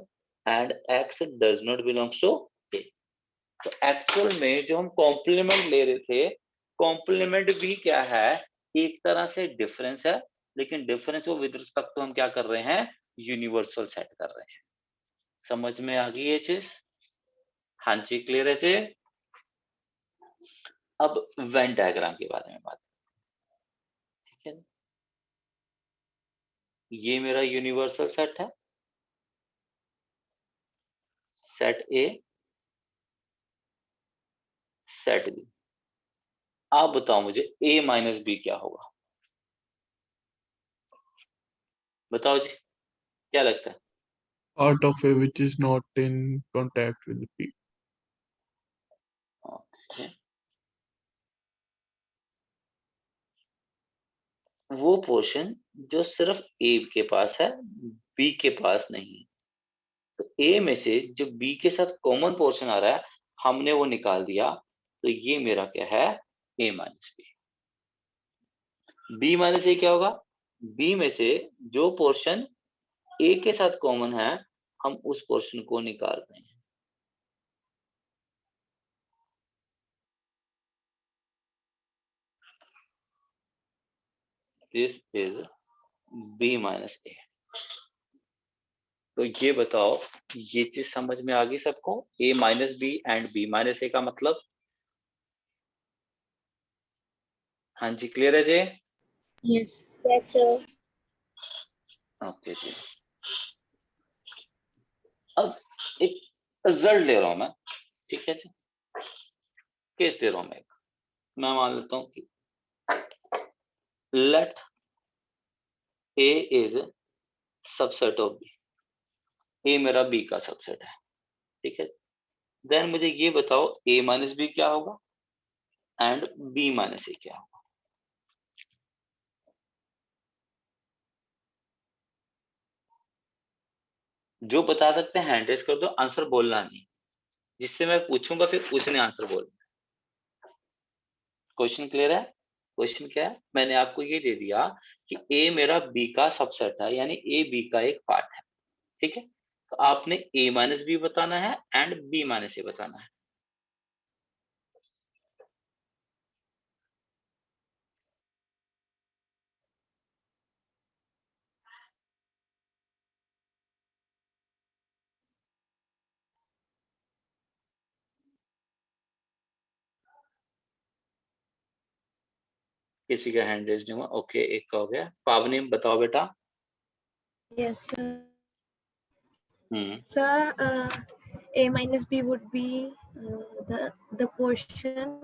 and x does not belongs to a। तो एक्चुअल में जो हम कॉम्प्लीमेंट ले रहे थे, कॉम्प्लीमेंट भी क्या है? एक तरह से डिफरेंस है, लेकिन डिफरेंस को विद रिस्पेक्ट टू हम क्या कर रहे हैं? यूनिवर्सल सेट कर रहे हैं। समझ में आ गई ये चीज? हाँ जी, क्लियर है जी? अब वेन डायग्राम के बारे में बात। ठीक है, ये मेरा यूनिवर्सल सेट है, सेट ए, सेट बी। आप बताओ मुझे a माइनस बी क्या होगा? बताओ जी, क्या लगता है? Part of A which is not in contact with B. Okay. वो पोर्शन जो सिर्फ a के पास है, b के पास नहीं। तो a में से जो b के साथ कॉमन पोर्शन आ रहा है, हमने वो निकाल दिया। तो ये मेरा क्या है? a minus B. b minus A क्या होगा? b में से जो पोर्शन a के साथ कॉमन है, हम उस पोर्शन को निकाल रहे हैं। दिस इज b माइनस ए। तो ये बताओ, ये चीज समझ में आ गई सबको? a minus B and b minus A का मतलब? हाँ जी, क्लियर है जी? Yes. Yes, sir. ओके जी। अब एक रिजल्ट ले रहा हूं मैं। ठीक है जी, केस दे रहा हूं मैं मान लेता हूं कि let a is subset of b। a मेरा b का सबसेट है। ठीक है, देन मुझे ये बताओ a माइनस बी क्या होगा एंड b माइनस ए क्या होगा? जो बता सकते हैं हैंड रेज कर दो, आंसर बोलना नहीं। जिससे मैं पूछूंगा फिर उसने आंसर बोलना। क्वेश्चन क्लियर है? क्वेश्चन क्या है? मैंने आपको ये दे दिया कि a मेरा b का सबसेट है, यानी a b का एक पार्ट है। ठीक है, तो आपने a माइनस बी बताना है एंड b माइनस ए बताना है। किसी का हैंड रेज नहीं हुआ? ओके, एक का हो गया। पावनी बताओ बेटा। Yes, sir. Hmm Sir, A minus B would be the portion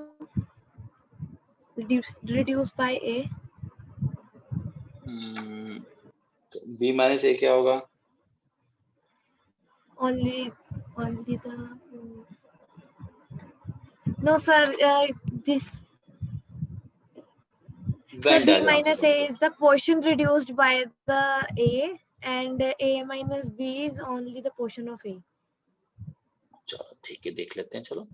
reduced by A. B minus A क्या होगा? Only the no sir, this sir, B minus A is the portion reduced by the A, and A minus B is only the portion of A. चलो ठीक है, देख लेते हैं। चलो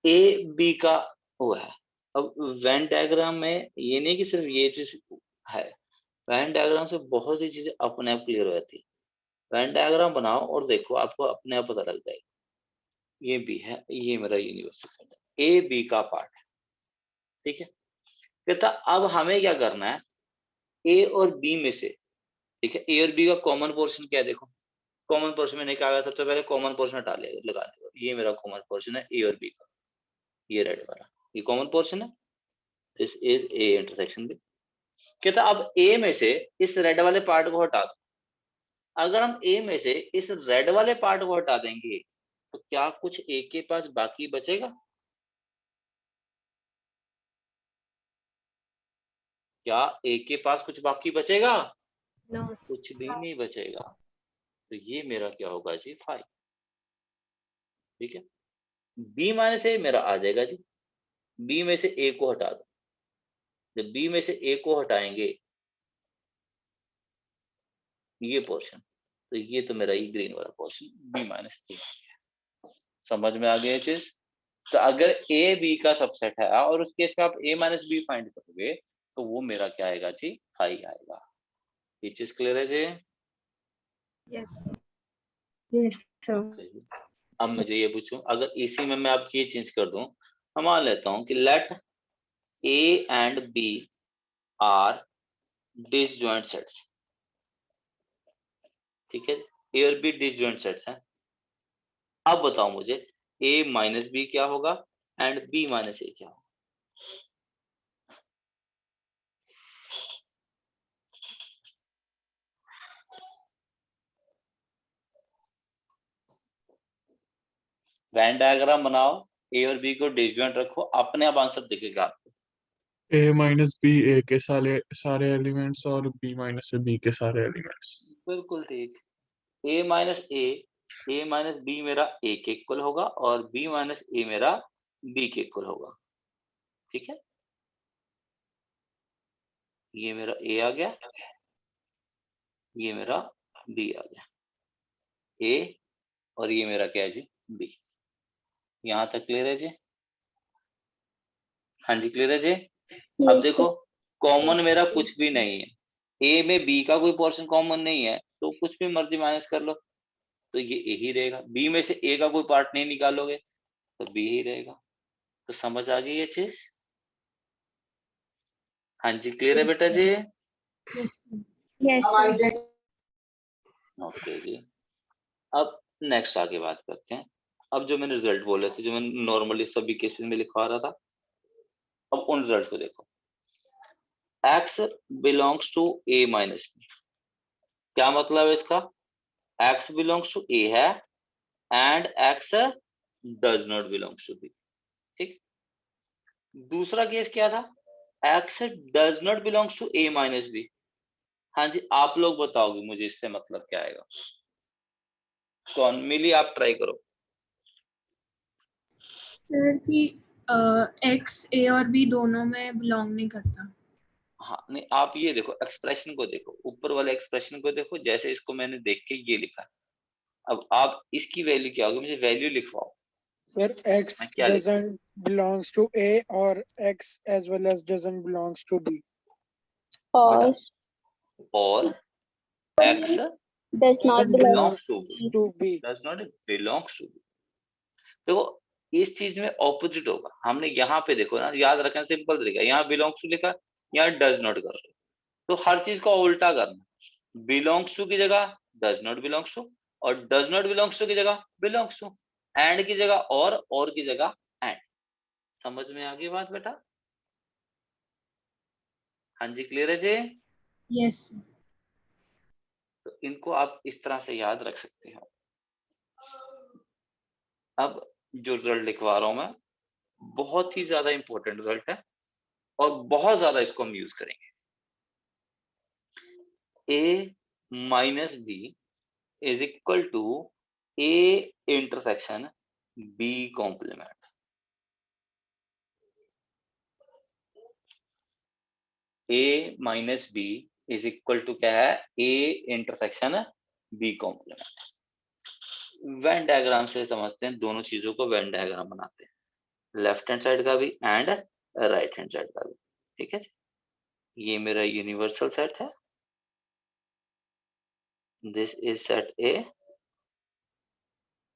ए बी का वो है। अब वेन डायग्राम में ये नहीं कि सिर्फ ये चीज है, वेन डायग्राम से बहुत सी चीजें अपने आप क्लियर हो जाती है। वेन डायग्राम बनाओ और देखो, आपको अपने आप पता लग जाएगा। ये बी है, ये मेरा यूनिवर्सल सेट है, ए बी का पार्ट है, ठीक है। कहता अब हमें क्या करना है, ए और बी में से, ठीक है, ए और बी का कॉमन पोर्शन क्या है? देखो कॉमन पोर्शन में क्या आएगा, सबसे पहले कॉमन पोर्शन हटा लगा देगा। ये मेरा कॉमन पोर्शन है ए और बी का, ये रेड वाला, ये कॉमन पोर्शन है, this is A intersection B. कहता अब ए में से इस रेड वाले पार्ट को हटा दो। अगर हम ए में से इस रेड वाले पार्ट को हटा देंगे तो क्या कुछ ए के पास बाकी बचेगा? क्या ए के पास कुछ बाकी बचेगा? No. कुछ भी नहीं बचेगा। तो ये मेरा क्या होगा जी, 5, ठीक है। बी माइनस ए मेरा आ जाएगा जी, बी में से ए को हटा दो। जब बी में से ए को हटाएंगे ये पोर्शन, तो ये तो मेरा ये ग्रीन वाला पोर्शन बी माइनस ए। समझ में आ गया चीज? तो अगर ए बी का सबसेट है और उस केस में आप ए माइनस बी फाइंड करोगे तो वो मेरा क्या आएगा जी, 5 आएगा। ये चीज क्लियर है जी? Yes. Yes, sir. अब मुझे ये पूछूं, अगर इसी में मैं आप ये चेंज कर दूं, हम मान लेता हूं कि let A and B are disjoint sets, ठीक है, ए और बी डिसजॉइंट सेट्स हैं। अब बताओ मुझे ए माइनस बी क्या होगा एंड बी माइनस ए क्या होगा? वेन डायग्राम बनाओ, ए और बी को डिसजॉइंट रखो, अपने आप आंसर दिखेगा आपको। ए माइनस बी ए के सारे एलिमेंट्स और बी माइनस बी के सारे एलिमेंट्स। बिल्कुल ठीक। ए माइनस बी मेरा ए के इक्वल होगा और बी माइनस ए मेरा बी के इक्वल होगा, ठीक है। ये मेरा ए आ गया, ये मेरा बी आ गया, ए और ये मेरा क्या है जी, बी। यहां तक क्लियर है जी? हाँ जी क्लियर है जी? अब Yes, देखो sir. कॉमन मेरा कुछ भी नहीं है, ए में बी का कोई पोर्शन कॉमन नहीं है, तो कुछ भी मर्जी माइनस कर लो तो ये ए ही रहेगा। बी में से ए का कोई पार्ट नहीं निकालोगे तो बी ही रहेगा। तो समझ आ गई ये चीज? हाँ जी क्लियर है बेटा जी? Yes, sir. ओके जी। अब नेक्स्ट आगे बात करते हैं। अब जो मैंने रिजल्ट बोले थे, जो मैंने नॉर्मली सभी केसेस में लिखवा रहा था, अब उन रिजल्ट को देखो। x belongs to a minus B, क्या मतलब है इसका? x बिलोंग्स टू a है and x does not belongs to b, ठीक। दूसरा केस क्या था? x does not belongs to a minus B. हाँ जी आप लोग बताओगे मुझे इससे मतलब क्या आएगा? कौन मिली, आप ट्राई करो। सर कि एक्स ए और बी दोनों में बिलोंग नहीं करता। हाँ नहीं, आप ये देखो एक्सप्रेशन को देखो, ऊपर वाले एक्सप्रेशन को देखो, जैसे इसको मैंने देख के ये लिखा। अब आप इसकी वैल्यू क्या होगी, मुझे वैल्यू लिखवाओ। Sir, X मैं क्या लिखूं? doesn't belongs to A or X as well as doesn't belongs to B. Or और x does not Doesn't belong. belongs to b, to B. does not belongs to b। देखो इस चीज में ऑपोजिट होगा। हमने यहाँ पे देखो ना, याद रखना सिंपल तरीका, यहाँ बिलोंग्स टू लिखा, यहाँ डज नॉट कर रहे, तो हर चीज को उल्टा करना। बिलोंग्स टू की जगह डज नॉट बिलोंग्स टू, और डज नॉट बिलोंग्स टू की जगह बिलोंग्स टू, एंड की जगह और की जगह एंड। समझ में आ गई बात बेटा? हाँ जी क्लियर है जी? यस। तो इनको आप इस तरह से याद रख सकते हो। अब जो रिजल्ट लिखवा रहा हूं मैं, बहुत ही ज्यादा इंपॉर्टेंट रिजल्ट है और बहुत ज्यादा इसको हम यूज करेंगे। A minus B is equal to A intersection B complement. A minus B is equal to क्या है, A intersection B complement. Venn diagram से समझते हैं, दोनों चीजों को वेन डायग्राम बनाते हैं, लेफ्ट हैंड साइड का भी एंड राइट हैंड साइड का भी। ठीक है, ये मेरा यूनिवर्सल सेट है, this is set A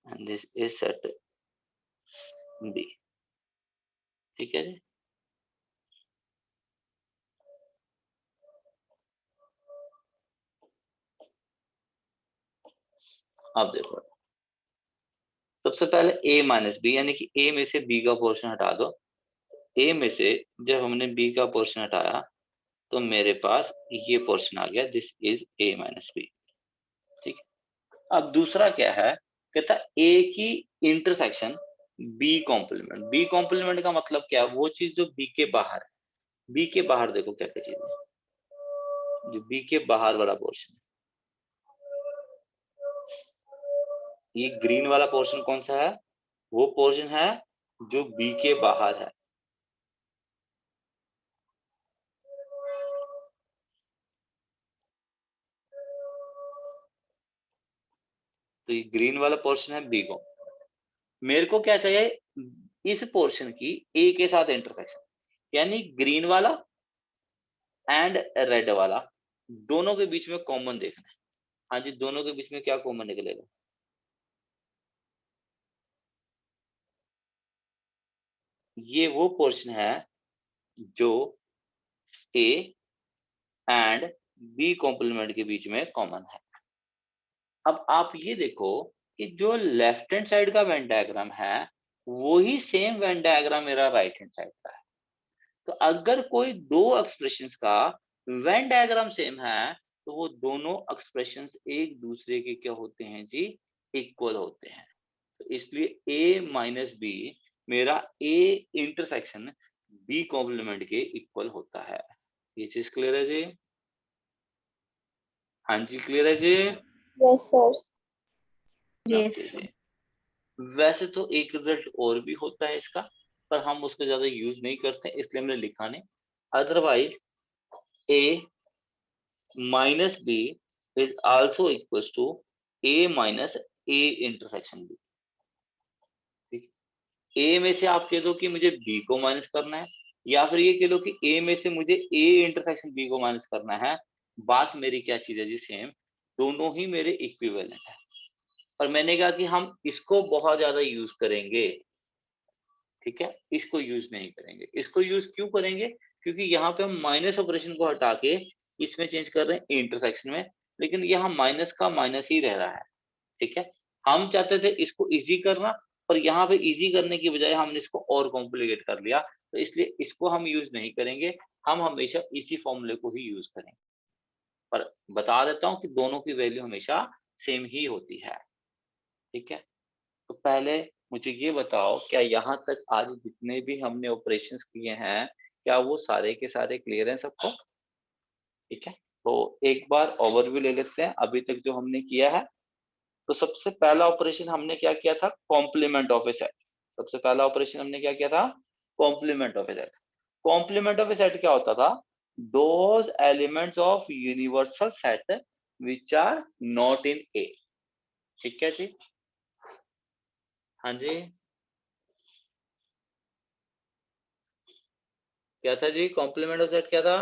and this is set B. ठीक है जी। अब देखो, सबसे पहले a माइनस बी, यानी कि a में से b का पोर्शन हटा दो। a में से जब हमने b का पोर्शन हटाया तो मेरे पास ये पोर्शन आ गया, this is a minus B. ठीक है, अब दूसरा क्या है, कहता a की intersection b complement. b complement का मतलब क्या है, वो चीज जो b के बाहर है। b के बाहर देखो क्या क्या चीज है, जो b के बाहर वाला पोर्शन है। ये ग्रीन वाला पोर्शन कौन सा है, वो पोर्शन है जो b के बाहर है। तो ये ग्रीन वाला पोर्शन है बी को। मेरे को क्या चाहिए, इस पोर्शन की ए के साथ इंटरसेक्शन, यानी ग्रीन वाला एंड रेड वाला, दोनों के बीच में कॉमन देखना है। हाँ जी, दोनों के बीच में क्या कॉमन निकलेगा, ये वो पोर्शन है जो ए एंड बी कॉम्प्लीमेंट के बीच में कॉमन है। अब आप ये देखो कि जो लेफ्ट हैंड साइड का वेन डायग्राम है, वही सेम वेन डायग्राम मेरा राइट हैंड साइड का है। तो अगर कोई दो एक्सप्रेशंस का वेन डायग्राम सेम है, तो वो दोनों एक्सप्रेशंस एक दूसरे के क्या होते हैं जी, इक्वल होते हैं। तो इसलिए a माइनस बी मेरा a इंटरसेक्शन b कॉम्प्लीमेंट के इक्वल होता है। ये चीज क्लियर है जी? हाँ जी, क्लियर है जी? Yes, sir. ओके जी। वैसे तो एक रिजल्ट और भी होता है इसका, पर हम उसको ज्यादा यूज नहीं करते, इसलिए हमने लिखा नहीं। Otherwise a minus B is also equals to a minus a intersection b। ठीक, a में से आप कह दो कि मुझे b को माइनस करना है, या फिर ये कह लो कि a में से मुझे a इंटरसेक्शन b को माइनस करना है। बात मेरी क्या चीज है जी, सेम, दोनों ही मेरे इक्विवेलेंट है। और मैंने कहा कि हम इसको बहुत ज्यादा यूज करेंगे, ठीक है, इसको यूज नहीं करेंगे। इसको यूज क्यों करेंगे, क्योंकि यहाँ पे हम माइनस ऑपरेशन को हटा के इसमें चेंज कर रहे हैं इंटरसेक्शन में, लेकिन यहाँ माइनस का माइनस ही रह रहा है। ठीक है, हम चाहते थे इसको इजी करना, और यहाँ पे इजी करने की बजाय हमने इसको और कॉम्प्लिकेट कर लिया, तो इसलिए इसको हम यूज नहीं करेंगे। हम हमेशा इसी फॉर्मूले को ही यूज करेंगे। पर बता देता हूँ कि दोनों की वैल्यू हमेशा सेम ही होती है। ठीक है, तो पहले मुझे ये बताओ, क्या यहाँ तक आज जितने भी हमने ऑपरेशंस किए हैं, क्या वो सारे के सारे क्लियर हैं सबको? ठीक है, तो एक बार ओवरव्यू ले लेते हैं अभी तक जो हमने किया है। तो सबसे पहला ऑपरेशन हमने क्या किया था, कॉम्प्लीमेंट ऑफ ए सेट। सबसे पहला ऑपरेशन हमने क्या किया था, complement of a set. Complement of a set क्या होता था, those elements of universal set which are not in A. ठीक है जी, हाँ जी, क्या था जी, कॉम्प्लीमेंट ऑफ सेट क्या था,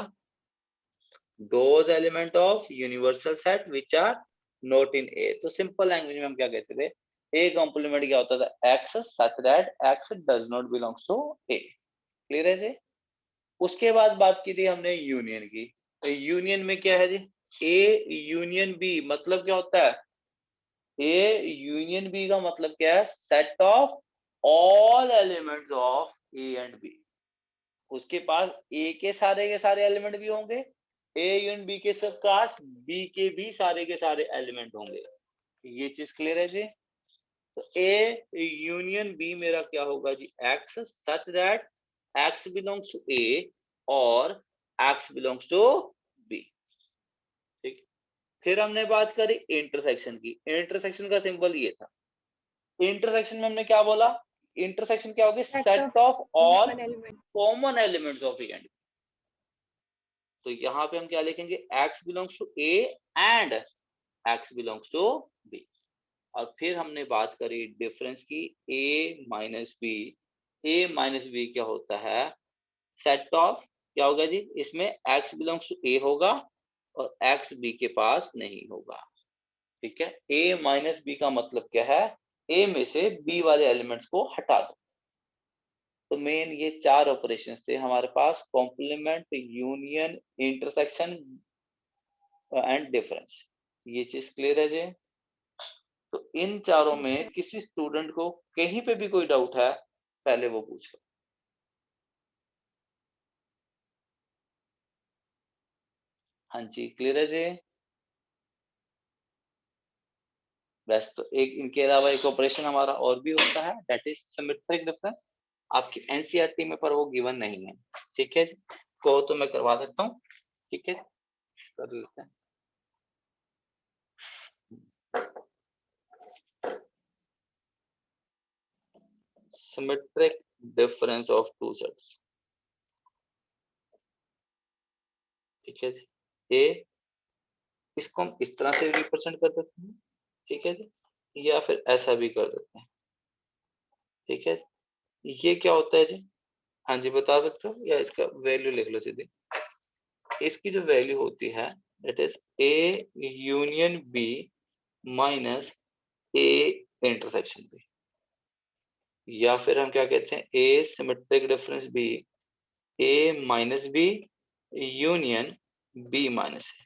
those element of universal set which are not in A. तो सिंपल लैंग्वेज में हम क्या कहते थे, ए कॉम्प्लीमेंट क्या होता था, x such that x does not belongs to A. Clear है जी? उसके बाद बात की थी हमने यूनियन की। तो यूनियन में क्या है जी, ए यूनियन बी मतलब क्या होता है, ए यूनियन बी का मतलब क्या है, set of all elements of A and B. उसके पास ए के सारे एलिमेंट भी होंगे, ए यूनियन बी के पास बी के भी सारे के सारे एलिमेंट होंगे। ये चीज क्लियर है जी? तो ए यूनियन बी मेरा क्या होगा जी, X, such that X belongs to A और एक्स बिलोंग्स टू बी। ठीक, फिर हमने बात करी इंटरसेक्शन की। इंटरसेक्शन का सिंबल ये था। इंटरसेक्शन में हमने क्या बोला, इंटरसेक्शन क्या होगी, set of all common element. Common elements of A and. तो यहाँ पे हम क्या लिखेंगे, x belongs to A and x belongs to B. और फिर हमने बात करी डिफरेंस की, A minus B. A minus B क्या होता है, सेट ऑफ, क्या होगा जी, इसमें एक्स बिलोंग्स टू ए होगा और एक्स बी के पास नहीं होगा। ठीक है, ए माइनस बी का मतलब क्या है, ए में से बी वाले एलिमेंट्स को हटा दो। तो मेन ये चार ऑपरेशंस थे हमारे पास, complement, union, intersection and difference. ये चीज क्लियर है जी। तो इन चारों में किसी स्टूडेंट को कहीं पे भी कोई डाउट है, पहले वो पूछ लो। हाँ जी, क्लियर है जी। बस, तो एक इनके अलावा एक ऑपरेशन हमारा और भी होता है, दैट इज सिमेट्रिक डिफरेंस। आपकी एनसीईआरटी में पर वो गिवन नहीं है। ठीक है जी, को तो मैं करवा देता हूँ। ठीक है, कर लेते हैं। Symmetric difference of two sets. ठीक है जी, ये इसको हम इस तरह से रिप्रेजेंट कर देते हैं। ठीक है जी, या फिर ऐसा भी कर देते हैं। ठीक है, ये क्या होता है जी, हाँ जी बता सकते हो, या इसका वैल्यू लिख लो सीधे। इसकी जो वैल्यू होती है that is A union B minus A intersection B, या फिर हम क्या कहते हैं, A symmetric difference B, A minus B union B minus A.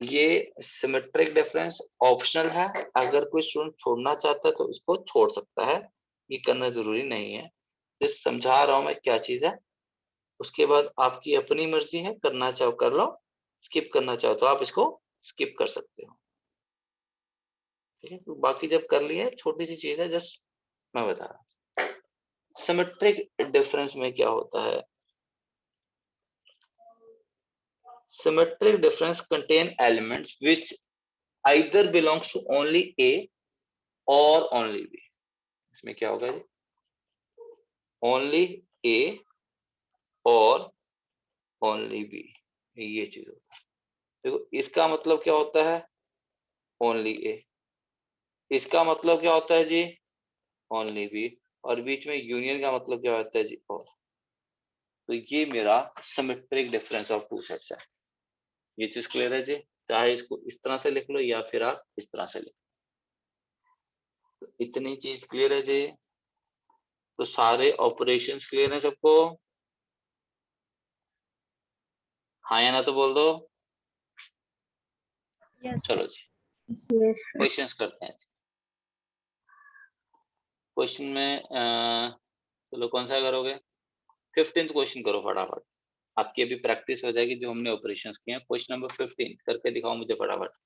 ये सिमेट्रिक डिफरेंस ऑप्शनल है, अगर कोई स्टूडेंट छोड़ना चाहता है तो इसको छोड़ सकता है, ये करना जरूरी नहीं है। जिस समझा रहा हूं मैं क्या चीज है, उसके बाद आपकी अपनी मर्जी है, करना चाहो कर लो, स्किप करना चाहो तो आप इसको स्किप कर सकते हो। ठीक है, तो बाकी जब कर लिए, छोटी सी चीज है, जस्ट मैं बता रहा हूँ। सिमेट्रिक डिफरेंस में क्या होता है, symmetric difference contain elements which either belongs to only A or only B। इसमें क्या होगा जी, only A और only B, ये चीज होता है। देखो इसका मतलब क्या होता है, only A। इसका मतलब क्या होता है जी, only B। और बीच में यूनियन का मतलब क्या होता है जी, और। तो ये मेरा symmetric difference of two sets है। ये चीज क्लियर है जी, चाहे इसको इस तरह से लिख लो या फिर आप इस तरह से लिख लो। तो इतनी चीज क्लियर है जी। तो सारे ऑपरेशंस क्लियर है सबको, हाँ या ना तो बोल दो। Yes. चलो जी, Yes. क्वेश्चंस करते हैं। क्वेश्चन में चलो कौन सा करोगे, 15th क्वेश्चन करो फटाफट। आपकी अभी प्रैक्टिस हो जाएगी जो हमने ऑपरेशंस किए हैं। क्वेश्चन नंबर 15 करके दिखाओ मुझे फटाफट।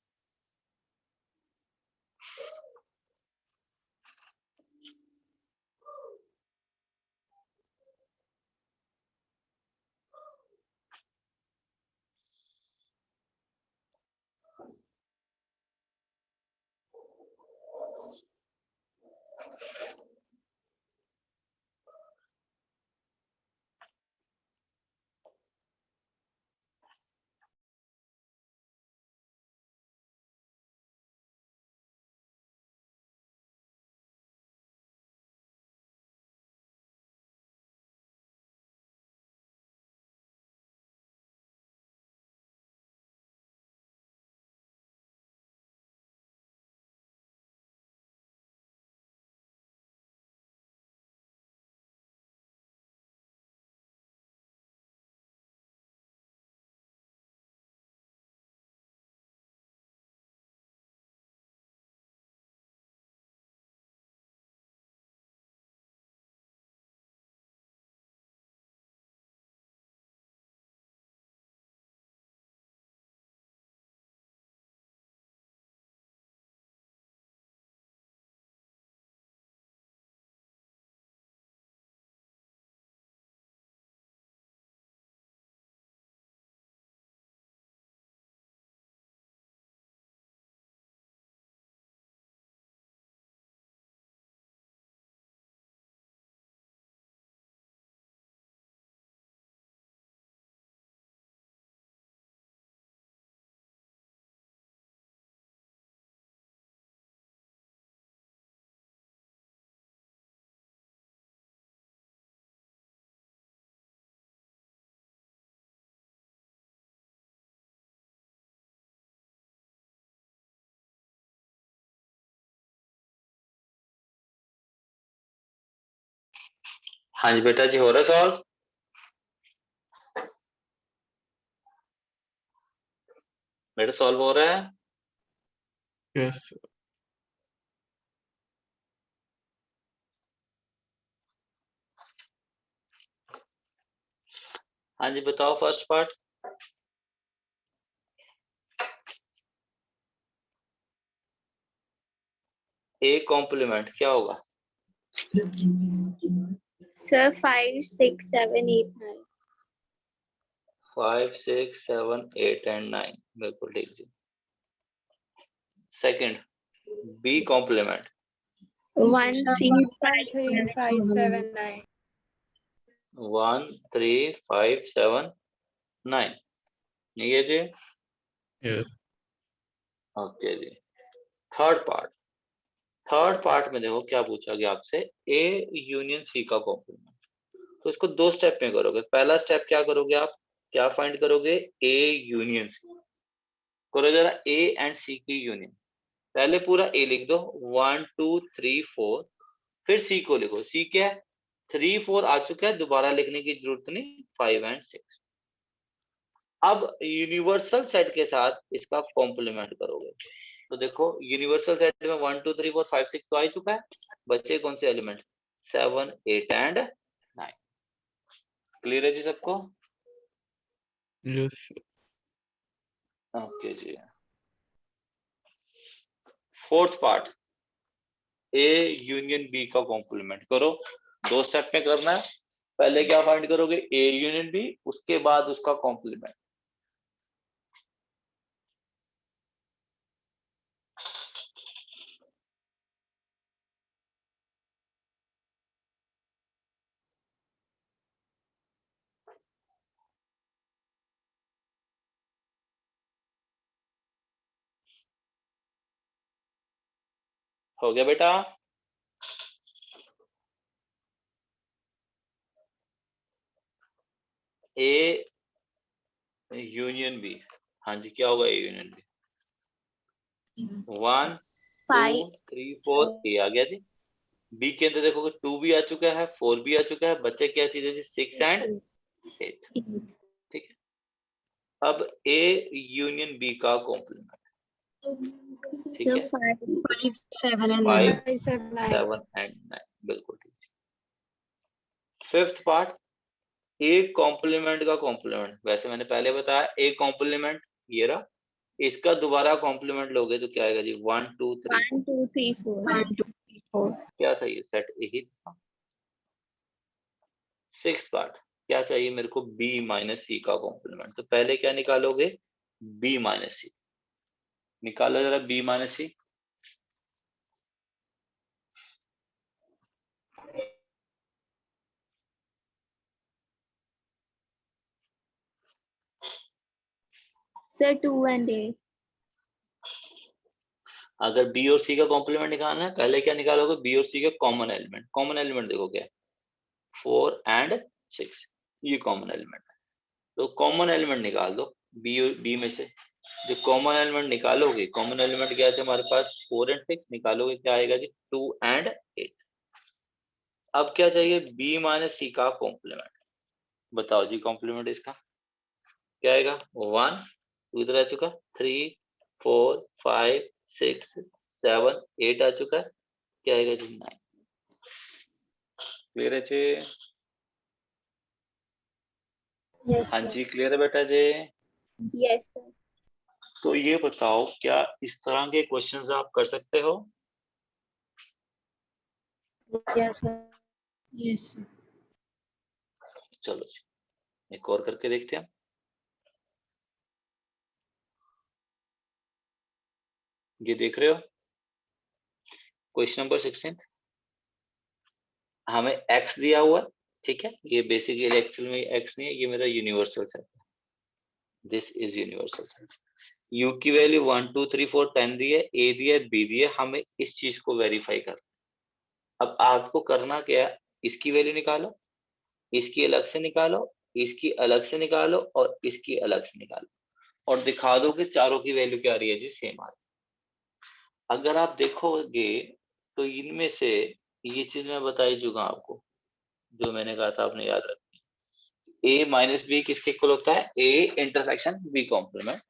हाँ जी बेटा जी, हो रहा सॉल्व? बेटा सॉल्व हो रहा है? यस हाँ जी बताओ फर्स्ट पार्ट। ए कॉम्प्लीमेंट क्या होगा? Sir, 5, 6, 7, 8, 9. 5 6 7 8 एंड 9 बिल्कुल ठीक जी। Second B complement 1, 3, 3, 5, 7, 9. 1 3 5 7 9 ठीक है जी। यस ओके जी। थर्ड पार्ट में देखो क्या पूछा गया आपसे, ए यूनियन सी का कॉम्प्लीमेंट। तो इसको दो स्टेप में करोगे। पहला स्टेप क्या करोगे आप, क्या फाइंड करोगे? ए यूनियन सी करो जरा, ए एंड सी की यूनियन। पहले पूरा ए लिख दो 1 2 3 4, फिर सी को लिखो। सी क्या है? 3 4 आ चुका है, दोबारा लिखने की जरूरत नहीं, 5 एंड 6। अब यूनिवर्सल सेट के साथ इसका कॉम्प्लीमेंट करोगे। तो देखो यूनिवर्सल सेट में 1 2 3 4 5 6 तो आ ही चुका है, बचे कौन से एलिमेंट? 7 8 एंड 9। क्लियर है जी सबको? यस ओके जी। Fourth part, A union B का कॉम्प्लीमेंट करो। दो स्टेप में करना है। पहले क्या फाइंड करोगे? ए यूनियन बी, उसके बाद उसका कॉम्प्लीमेंट। हो गया बेटा? ए यूनियन बी, हाँ जी क्या होगा ए यूनियन बी? 1 2 5. 3 4 ए आ गया जी। बी के अंदर देखोगे 2 भी आ चुका है, 4 भी आ चुका है, बच्चे क्या चीज है जी? 6 एंड 8। ठीक है। अब ए यूनियन बी का कॉम्प्लीमेंट, ठीक Sir, है, 5, 7, and 5 5, 7, 9. 7 एंड 9 बिल्कुल ठीक। फिफ्थ पार्ट, ए कॉम्प्लीमेंट का कॉम्प्लीमेंट। वैसे मैंने पहले बताया ए कॉम्प्लीमेंट ये रहा, इसका दोबारा कॉम्प्लीमेंट लोगे तो क्या आएगा जी? 1 2 3 4। 1, 2, 3, 4. 1, 2, 3, 4. क्या था ये? सेट ए ही था। सिक्स पार्ट, क्या चाहिए मेरे को? बी माइनस सी का कॉम्प्लीमेंट। तो पहले क्या निकालोगे? बी माइनस सी निकालो जरा, B minus C. Sir, 2 and 8. अगर बी और सी का कॉम्प्लीमेंट निकालना है, पहले क्या निकालोगे? बी और सी के कॉमन एलिमेंट। कॉमन एलिमेंट देखो क्या है? 4 एंड 6, ये कॉमन एलिमेंट है। तो कॉमन एलिमेंट निकाल दो बी में से। जो कॉमन एलिमेंट निकालोगे, कॉमन एलिमेंट क्या थे हमारे पास? 4 एंड 6 निकालोगे, क्या आएगा जी? 2 एंड 8। अब क्या चाहिए? बी माइनस सी का कॉम्प्लीमेंट। बताओ जी कॉम्प्लीमेंट इसका क्या आएगा? 1 2 इधर आ चुका, 3 4 5 6 7 8 आ चुका है, क्या आएगा जी? 9। क्लियर है जी? Yes, हाँ sir. जी क्लियर है बेटा जी? Yes, sir. तो ये बताओ क्या इस तरह के क्वेश्चंस आप कर सकते हो? Yes, sir. Yes, sir. चलो जी एक और करके देखते हैं। ये देख रहे हो क्वेश्चन नंबर 16, हमें x दिया हुआ है, ठीक है। ये बेसिकली एक्चुअल में x नहीं है, ये मेरा यूनिवर्सल सेट है। This is universal set. u की वैल्यू 1 2 3 4 10 दी है, a दी है, b दी है, हमें इस चीज को वेरीफाई कर। अब आपको करना क्या है? इसकी वैल्यू निकालो, इसकी अलग से निकालो, इसकी अलग से निकालो और इसकी अलग से निकालो, और दिखा दो कि चारों की वैल्यू क्या आ रही है जी? सेम आ रही है। अगर आप देखोगे तो इनमें से ये चीज मैं बता ही चुका आपको, जो मैंने कहा था आपने याद रखना। ए माइनस बी किसके इक्वल होता है? A intersection B complement.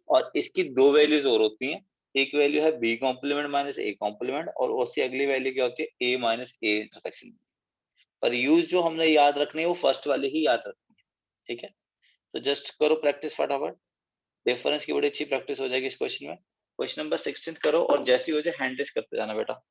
और इसकी दो वैल्यूज और होती हैं, एक वैल्यू है B complement minus A complement, और उससे अगली वैल्यू क्या होती है? A minus A intersection. पर यूज जो हमने याद रखनी है वो फर्स्ट वाली ही याद रखनी है, ठीक है? तो जस्ट करो प्रैक्टिस फटाफट, डिफरेंस की बड़ी अच्छी प्रैक्टिस हो जाएगी इस क्वेश्चन में। क्वेश्चन नंबर 16 करो और जैसे ही हो जाए हैंड रेस करते जाना बेटा।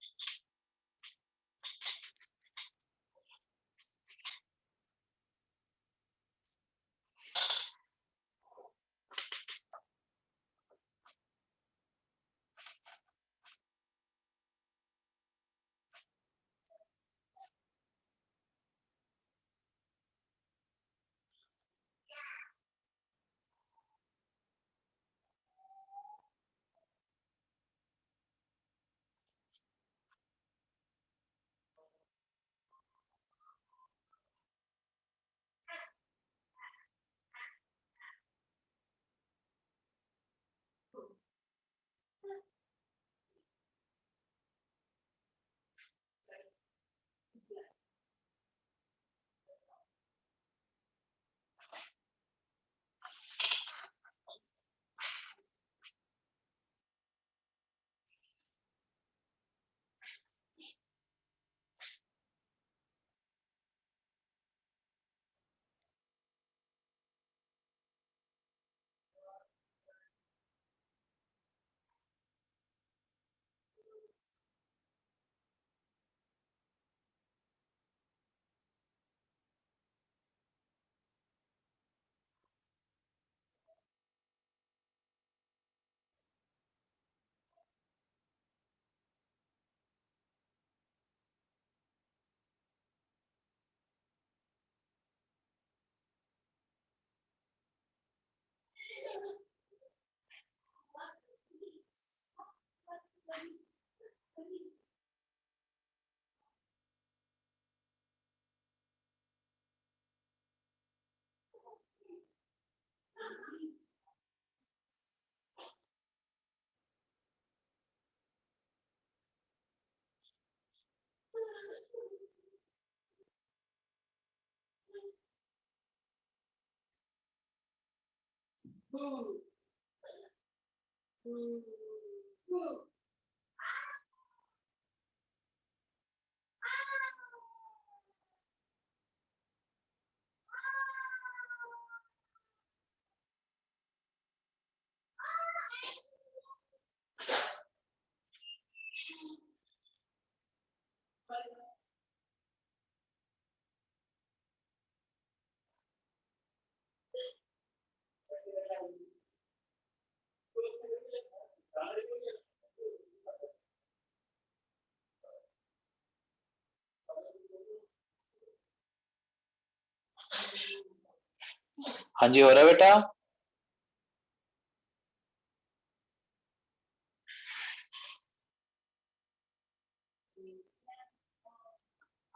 हाँ जी, हो रहा है बेटा?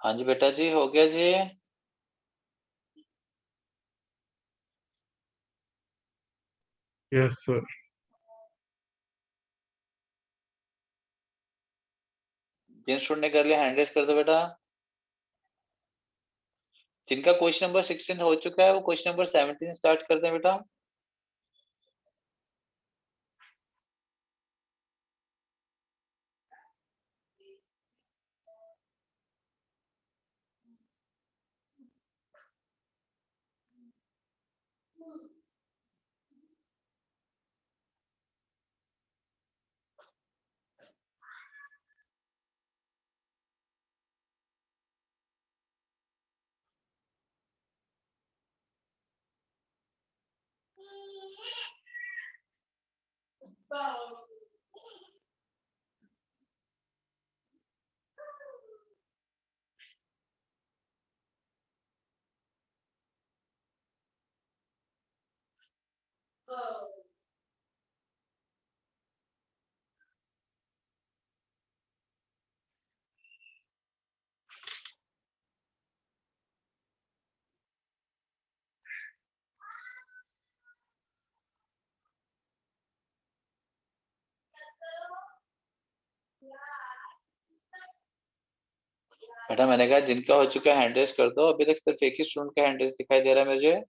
हाँ जी बेटा जी, हो गया जी। Yes sir. जिन स्टूडेंट ने कर लिया हैंड रेस कर दो बेटा। जिनका क्वेश्चन नंबर 16 हो चुका है वो क्वेश्चन नंबर 17 स्टार्ट कर दें बेटा। बेटा मैंने कहा जिनका हो चुका है हैंड रेस कर दो, अभी तक सिर्फ एक ही स्टूडेंट का हैंड रेस दिखाई दे रहा है मुझे।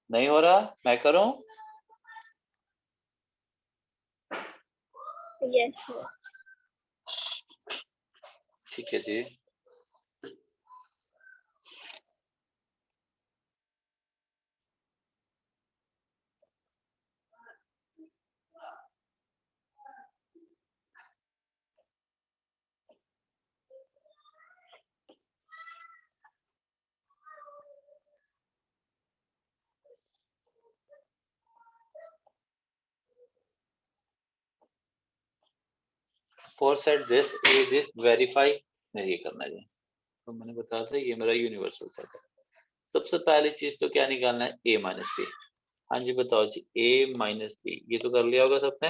नहीं हो रहा, मैं करूं? Yes, sir. ठीक है जी। Four set this A this verify नहीं, ये करना है। तो मैंने बताया था ये मेरा यूनिवर्सल सेट है। सबसे पहली चीज तो क्या निकालना है, ए माइनस बी। हाँ जी बताओ जी, ए माइनस बी, ये तो कर लिया होगा सबने।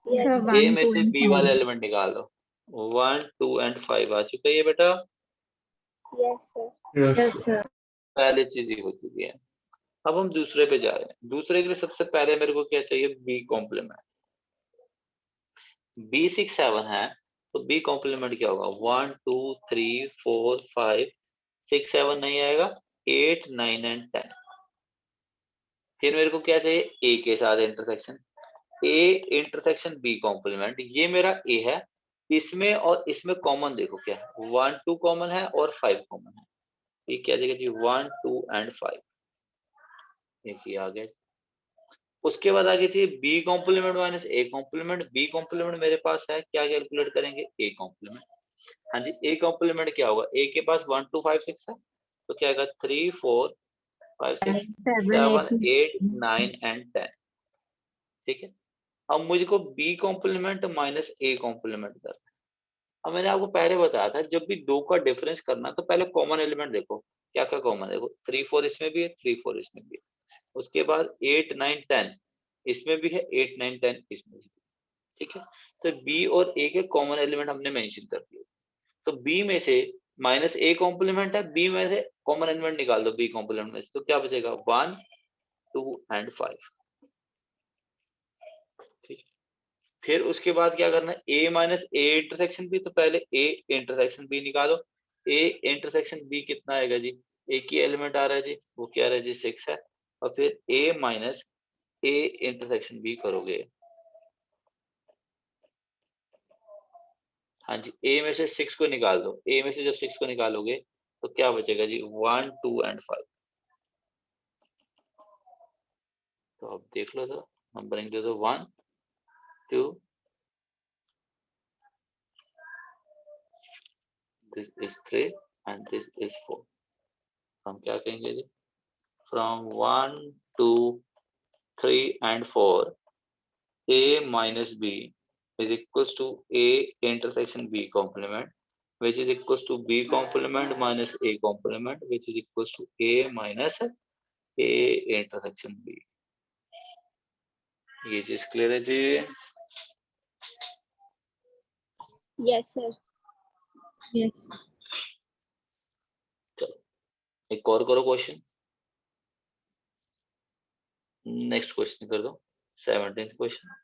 Yes, Sir, sir. ए 1, में 2 से and बी 5. वाले एलिमेंट निकाल दो। 1 2 एंड 5 आ चुका है ये बेटा। Yes, sir. Yes. Yes, sir. पहली चीज ये हो चुकी है। अब हम दूसरे पे जा रहे हैं। दूसरे के लिए सबसे पहले मेरे को क्या चाहिए, बी कॉम्प्लीमेंट। बी 6 7 है तो बी कॉम्प्लीमेंट क्या होगा, 1 2 3 4 5 6 7 नहीं आएगा, 8 9 एंड 10। फिर मेरे को क्या चाहिए, ए के साथ intersection. A intersection B complement, ये मेरा ए है। इसमें और इसमें कॉमन देखो क्या है, 1 2 कॉमन है और 5 कॉमन है। ये क्या देगा जी, 1 2 एंड 5, एक ही आ गया। उसके बाद आगे चाहिए B complement minus A complement. B complement मेरे पास है, क्या कैलकुलेट करेंगे, ए कॉम्प्लीमेंट। हाँ जी, ए कॉम्प्लीमेंट क्या होगा, ए के पास 1 2 5 6 है, तो क्या आएगा 3 4 5 6 7 8 9 एंड 10। ठीक है, अब मुझको B complement minus A complement करना है। अब मैंने आपको पहले बताया था, जब भी दो का डिफरेंस करना तो पहले कॉमन एलिमेंट देखो, क्या क्या कॉमन है। देखो 3 4 इसमें भी है, 3 4 इसमें भी है। उसके बाद 8 9 10 इसमें भी है, 8 9 10 इसमें भी। ठीक है, तो बी और ए के कॉमन एलिमेंट हमने मेंशन कर दिए। तो बी में से माइनस ए कॉम्प्लीमेंट है, बी में से कॉमन एलिमेंट निकाल दो बी कॉम्प्लीमेंट में से, तो क्या बचेगा, 1 2 एंड 5। ठीक, फिर उसके बाद क्या करना है, A minus A intersection B, तो पहले ए इंटरसेक्शन बी निकालो। ए इंटरसेक्शन बी कितना आएगा जी, एक ही एलिमेंट आ रहा है जी, वो क्या रहा है जी, 6 है। और फिर ए माइनस ए इंटरसेक्शन बी करोगे। हाँ जी, ए में से 6 को निकाल दो। ए में से जब 6 को निकालोगे तो क्या बचेगा जी, 1 2 एंड 5। तो अब देख लो, तो नंबरिंग दे दो, 1 2 this is 3 and this is 4। हम क्या कहेंगे जी, from 1 2 3 and 4 a minus b is equals to a intersection b complement, which is equals to b complement minus a complement, which is equals to a minus a intersection b। ये चीज क्लियर है जी। Yes, sir. Yes. चलो एक और करो क्वेश्चन, नेक्स्ट क्वेश्चन कर दो, 17th क्वेश्चन।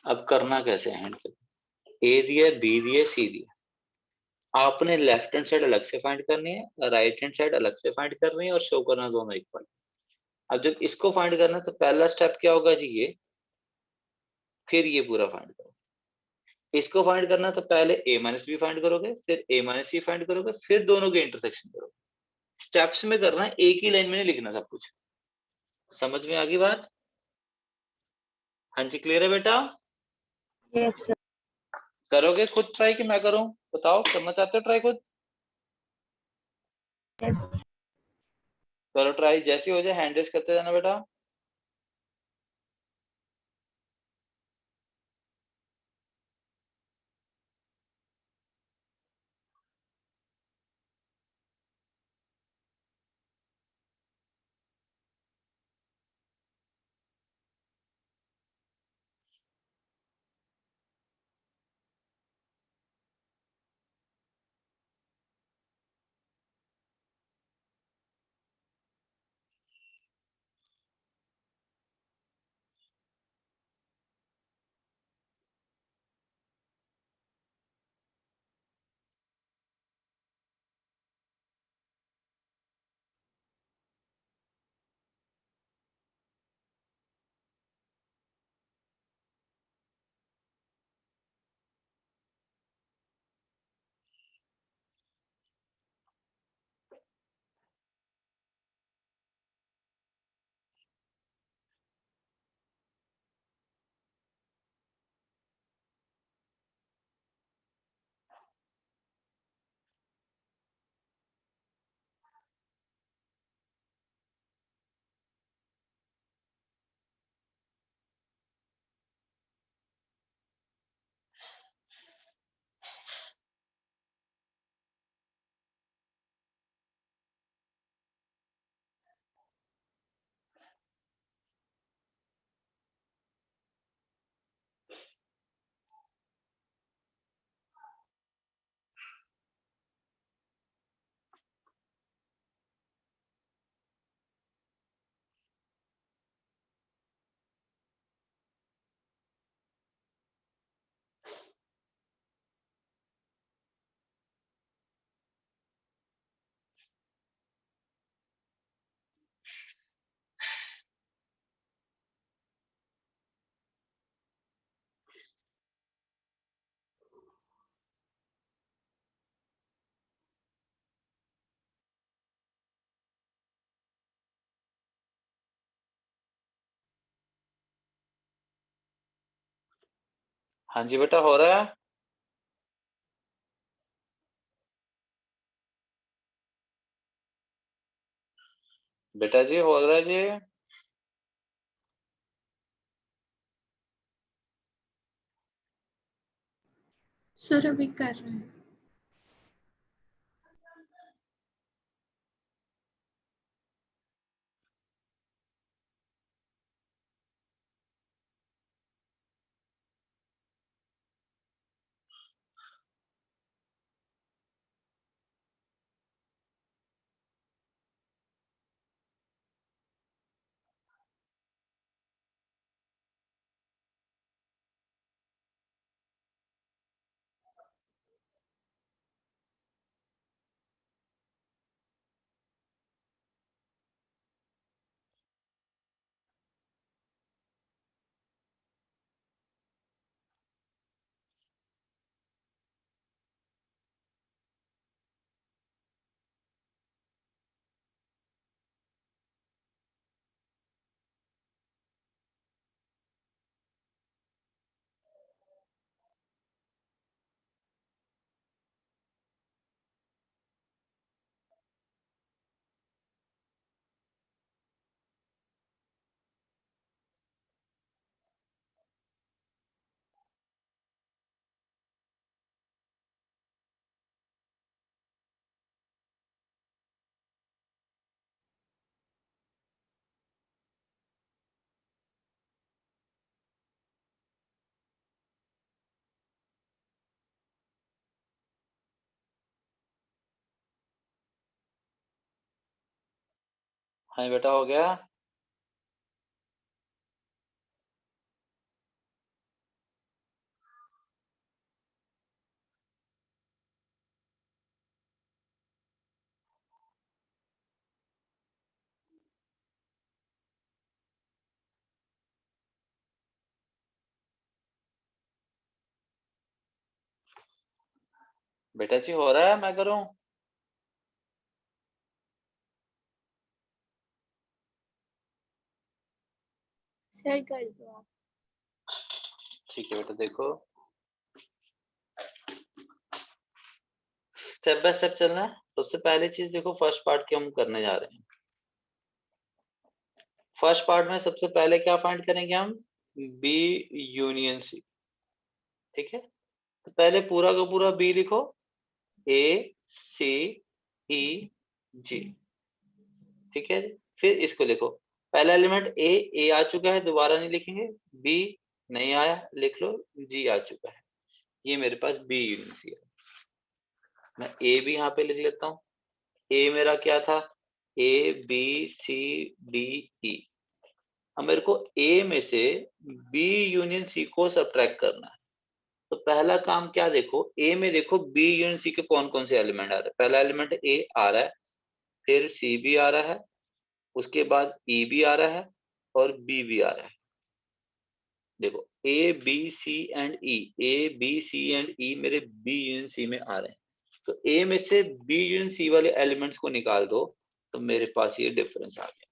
अब करना कैसे है, ए दिया, बी दिया, सी दिया। आपने लेफ्ट हैंड साइड अलग से फाइंड करनी है, राइट हैंड साइड अलग से फाइंड करनी है, और शो करना दोनों इक्वल। अब जब इसको फाइंड करना है तो पहला स्टेप क्या होगा जी, ये, फिर ये पूरा फाइंड करो। इसको फाइंड करना तो पहले a माइनस बी फाइंड करोगे, फिर a माइनस सी फाइंड करोगे, फिर दोनों के इंटरसेक्शन करोगे। स्टेप्स में करना है, एक ही लाइन में नहीं लिखना सब कुछ। समझ में आ गई बात? हाँ जी, क्लियर है बेटा? Yes, sir. करोगे खुद ट्राई कि मैं करूं, बताओ, करना चाहते हो ट्राई खुद? Yes. करो ट्राई, जैसे हो जाए हैंड रेस करते जाना बेटा। हाँ जी बेटा, हो रहा है। बेटा जी हो रहा है जी। सर अभी कर रहे हैं। हाँ जी बेटा, हो गया। बेटा जी हो रहा है, मैं करूँ? सर कर दो आप। ठीक है बेटा, देखो स्टेप बाय स्टेप चलना है। सबसे पहली चीज देखो, फर्स्ट पार्ट की हम करने जा रहे हैं। फर्स्ट पार्ट में सबसे पहले क्या फाइंड करेंगे हम? B union C. ठीक है, तो पहले पूरा का पूरा बी लिखो, ए सी ई जी। ठीक है, फिर इसको लिखो। पहला एलिमेंट ए आ चुका है, दोबारा नहीं लिखेंगे। बी नहीं आया, लिख लो। जी आ चुका है। ये मेरे पास बी यूनियन सी है। मैं ए भी यहाँ पे लिख लेता हूँ। ए मेरा क्या था? A B C D E. अब मेरे को ए में से बी यूनियन सी को सब्ट्रैक्ट करना है। तो पहला काम क्या, देखो ए में देखो बी यूनियन सी के कौन कौन से एलिमेंट आ रहे हैं। पहला एलिमेंट ए आ रहा है, फिर सी भी आ रहा है, उसके बाद ई भी आ रहा है, और बी भी आ रहा है। देखो A B C and E, A B C and E मेरे बी यूनियन सी में आ रहे हैं। तो ए में से बी यूनियन सी वाले एलिमेंट्स को निकाल दो, तो मेरे पास ये डिफरेंस आ गया।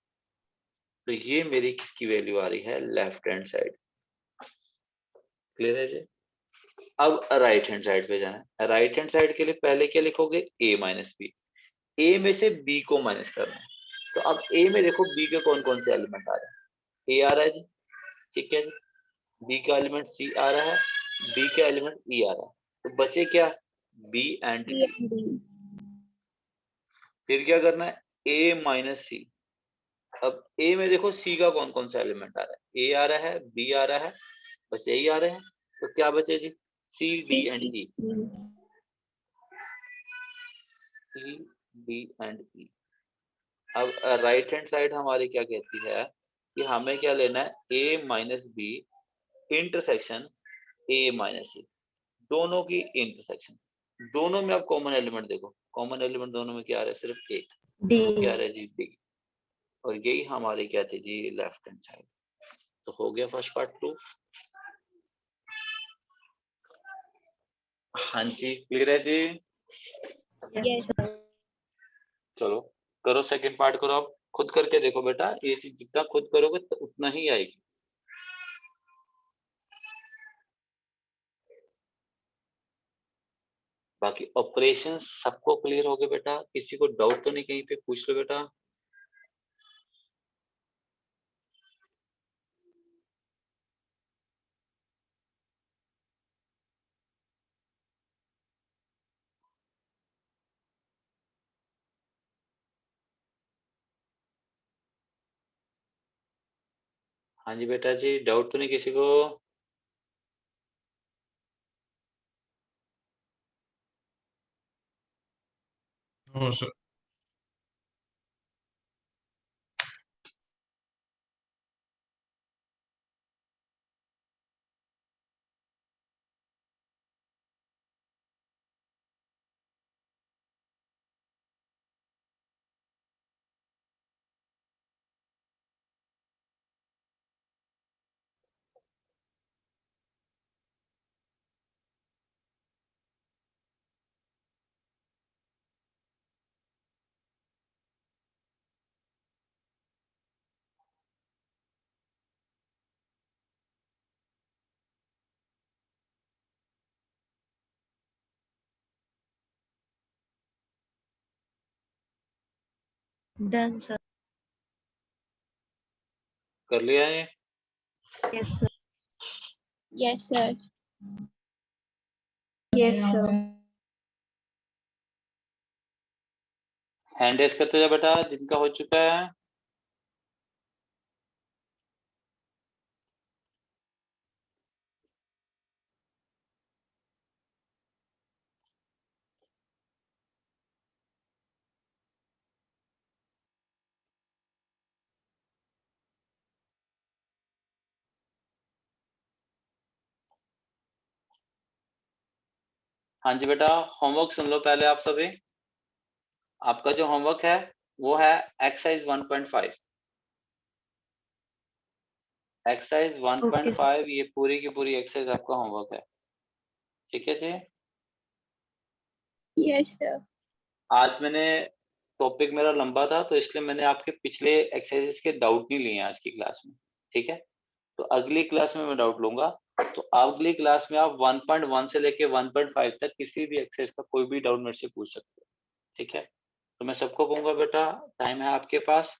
तो ये मेरी किसकी वैल्यू आ रही है? Left hand side. क्लियर है जी? अब राइट हैंड साइड पे जाना है। राइट हैंड साइड के लिए पहले क्या लिखोगे? ए माइनस बी। ए में से बी को माइनस करना है। तो अब ए में देखो बी के कौन कौन से एलिमेंट आ रहे हैं। ए आ रहा है जी, ठीक है जी। बी का एलिमेंट सी आ रहा है, बी का एलिमेंट ई आ रहा है। तो बचे क्या? B and B D. And D. फिर क्या करना है? A minus C. अब ए में देखो सी का कौन कौन सा एलिमेंट आ रहा है। ए आ रहा है, बी आ रहा है, बस यही आ रहे हैं। तो क्या बचे जी? C D and E. C D and E. अब राइट हैंड साइड हमारी क्या कहती है कि हमें क्या लेना है? A minus B intersection A minus C, दोनों की इंटरसेक्शन। दोनों में आप कॉमन एलिमेंट देखो, कॉमन एलिमेंट दोनों में क्या आ रहा है? सिर्फ एक। वो क्या आ रहा है जी? डी। और यही हमारी क्या थी जी? Left hand side. तो हो गया फर्स्ट पार्ट 2। हाँ जी, क्लियर है जी? Yes sir. चलो करो, सेकंड पार्ट करो। आप खुद करके देखो बेटा, ये चीज जितना खुद करोगे तो उतना ही आएगी। बाकी ऑपरेशन सबको क्लियर हो गए बेटा? किसी को डाउट तो नहीं कहीं पे? पूछ लो बेटा। हाँ जी बेटा जी, डाउट तो नहीं किसी को? No sir. Done, sir. कर लिया है? Yes, sir. Yes, sir. Yes, sir. Hand raise करते जाओ बेटा जिनका हो चुका है। हाँ जी बेटा, होमवर्क सुन लो पहले आप सभी। आपका जो होमवर्क है वो है एक्सरसाइज 1.5। एक्सरसाइज Okay, 1.5 ये पूरी की पूरी एक्सरसाइज आपका होमवर्क है, ठीक है जी। Yes, sir. आज मैंने टॉपिक मेरा लंबा था तो इसलिए मैंने आपके पिछले एक्सरसाइजेस के डाउट नहीं लिए आज की क्लास में, ठीक है। तो अगली क्लास में मैं डाउट लूंगा। तो अगली क्लास में आप 1.1 से लेके 1.5 तक किसी भी एक्सरसाइज का कोई भी डाउट मेरे से पूछ सकते हो, ठीक है। तो मैं सबको कहूंगा बेटा टाइम है आपके पास,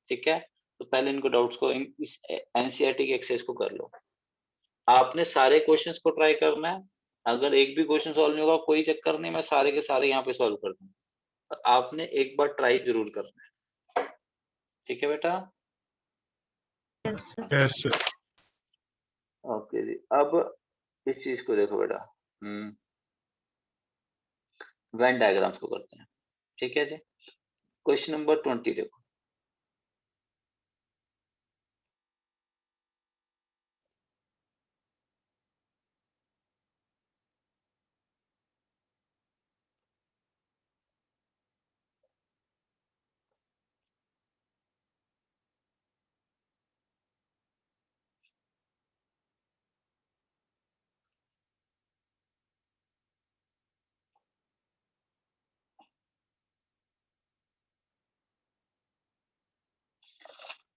ठीक है। तो पहले इनको डाउट्स को इस एनसीईआरटी के एक्सरसाइज को कर लो। आपने सारे क्वेश्चंस को ट्राई करना है। अगर एक भी क्वेश्चन सॉल्व नहीं होगा कोई चक्कर नहीं, मैं सारे के सारे यहाँ पे सॉल्व कर दूंगा। पर आपने एक बार ट्राई जरूर करना है, ठीक है बेटा। yes, sir. Yes sir. Okay जी, अब इस चीज को देखो बेटा, वेन डायग्राम्स को करते हैं, ठीक है जी। क्वेश्चन नंबर 20 देखो।